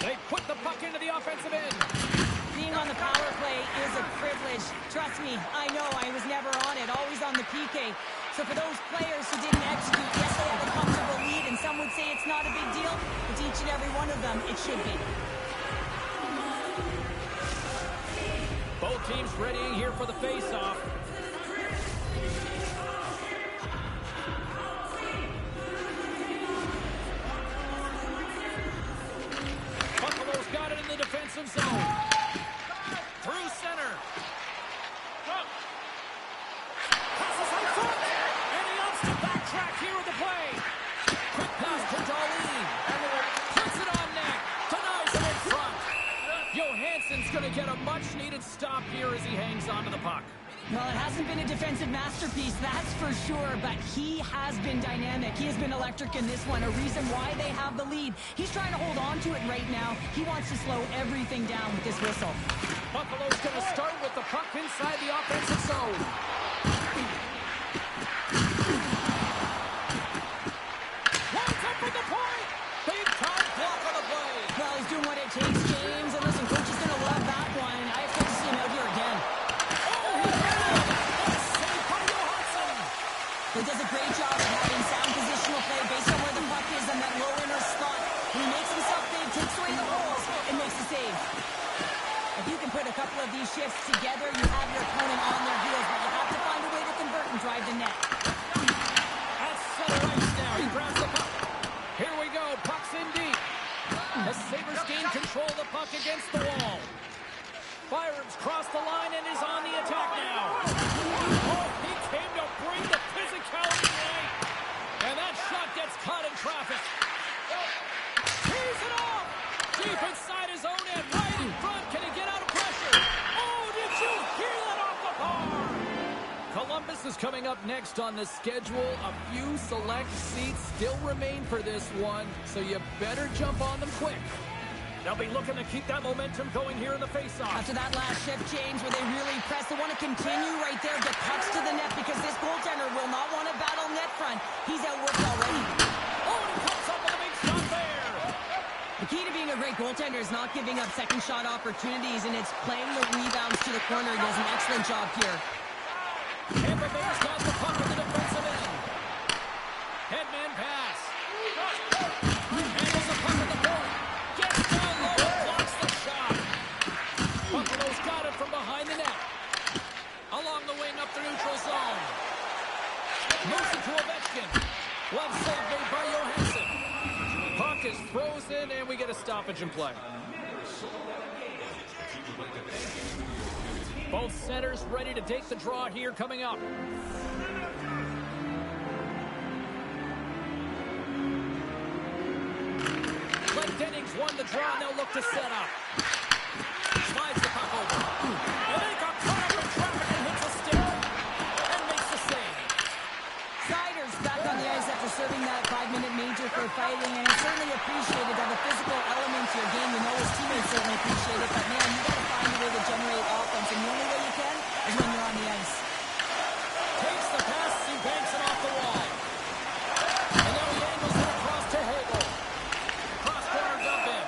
They put the puck into the offensive end. Being on the power play is a privilege. Trust me, I know I was never on it, always on the PK. So for those players who didn't execute, yes, they have a comfortable lead, and some would say it's not a big deal, but to each and every one of them, it should be. Both teams readying here for the face-off. Buffalo's got it in the defensive zone. Through center. Passes on foot. And he opts to backtrack here with the play. Quick pass to Darlene. Puts it on net. Denies it in front. Johansson's going to get a much-needed stop here as he hangs onto the puck. Well, it hasn't been a defensive masterpiece, that's for sure, but he has been dynamic. He has been electric in this one, a reason why they have the lead. He's trying to hold on to it right now. He wants to slow everything down with this whistle. Buffalo's going to start with the puck inside the offensive zone. Lines up for the point. Big time block on the play. Well, he's doing what it takes, James. And listen, coach is going to love that one. I expect to see him out here again. He does a great job of having sound positional play based on where the puck is in that low inner slot. When he makes himself big, takes away the holes, and makes the save. If you can put a couple of these shifts together, you have your opponent on their heels, but you have to find a way to convert and drive the net. That's center ice now. He grabs the puck. Here we go. Puck's in deep. The Sabres gain control of the puck against the wall. Byram's crossed the line and is on the attack now. Oh, he came to bring the physicality tonight. And that shot gets caught in traffic. Tees it off. Deep inside his own end. Right in front. Can he get out of pressure? Oh, did you hear that off the bar? Columbus is coming up next on the schedule. A few select seats still remain for this one, so you better jump on them quick. They'll be looking to keep that momentum going here in the faceoff. After that last shift, James, where they really press, they want to continue right there, get pucks to the net, because this goaltender will not want to battle net front. He's outworked already. Oh, and he comes up with a big shot there. The key to being a great goaltender is not giving up second shot opportunities, and it's playing the rebounds to the corner. He does an excellent job here. Tampa Bay's got the puck in the defensive end. Headman pass. Handles the puck at the point. Gets down low and blocks the shot. Buffalo's got it from behind the net. Along the wing up the neutral zone. Moves it to Ovechkin. Glove save made by Johansson. Puck is frozen and we get a stoppage in play. Both centers ready to take the draw here coming up. Glendenning's won the draw, and they'll look to set up. Slides the puck over. And they got caught up in traffic and hits a stick. And makes the save. Siders back on the ice after serving that 5-minute major for fighting, and it's certainly appreciated that the physical element to your game. You know his teammates certainly appreciate it, but man, you got to find a way to generate offense, and the only way you can is when you're on the ice. Takes the pass, he banks it off the wall. And now he angles it across to Hagel. Cross corners up in.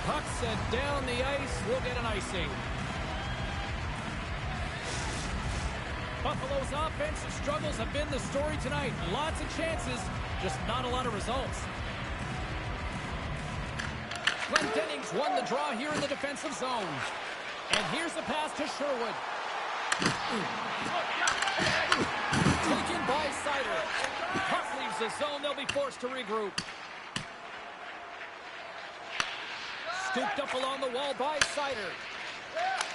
Puck sent down the ice, we'll get an icing. Buffalo's offensive struggles have been the story tonight. Lots of chances, just not a lot of results. Glenn Dennings won the draw here in the defensive zone. And here's the pass to Sherwood. Taken by Sider. Puck leaves the zone. They'll be forced to regroup. Scooped up along the wall by Sider.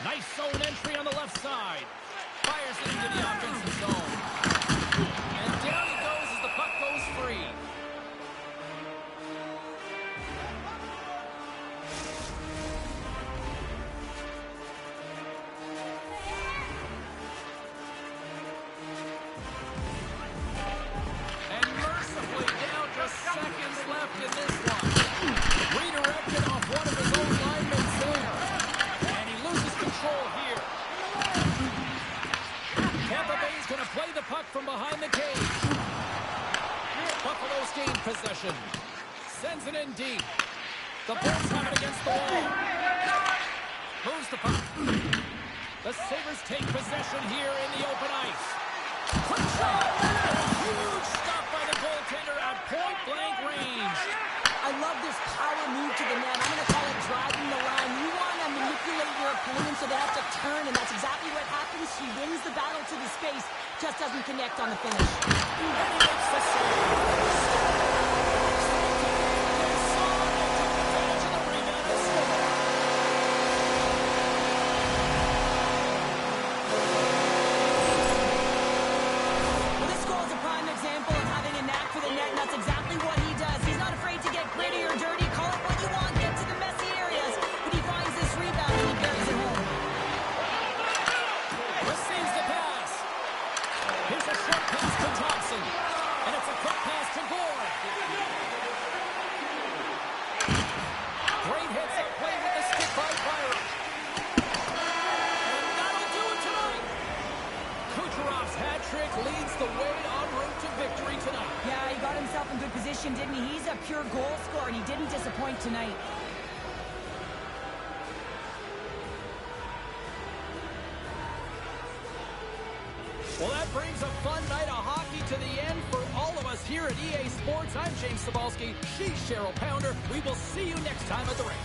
Nice zone entry on the left side. Fires it into the offensive zone. And down he goes as the puck goes free. And mercifully down to seconds left in this one. Redirected off one of his own linemen there. And he loses control here. Tampa Bay's going to play the puck from behind the cage. Buffalo's gained possession. Sends it in deep. The Bulls have it against the wall. Moves the puck. The Sabres take possession here in the open ice. Quick shot! And a huge stop by the goaltender at point-blank range. I love this power move to the net. I'm going to call it driving the line. You want to manipulate your opponent so they have to turn, and that's exactly what happens. She wins the battle to the space, just doesn't connect on the finish. And he makes the save. Well, this goal is a prime example of having a knack for the net, and that's exactly what he does. He's not afraid to get gritty or dirty, call it what you want, get to the messy areas, but he finds this rebound and he carries it home. Receives the pass. Here's a short pass to Thompson. And it's a quick pass to Gore. Great hits up play with the stick by Byron. And that'll do it tonight. Kucherov's hat trick leads the way en route to victory tonight. Yeah, he got himself in good position, didn't he? He's a pure goal scorer, and he didn't disappoint tonight. Well, that brings a fun night of hockey to the end for all of us here at EA Sports. I'm James Cebulski. She's Cheryl Pounder. We will see you next time at the rink.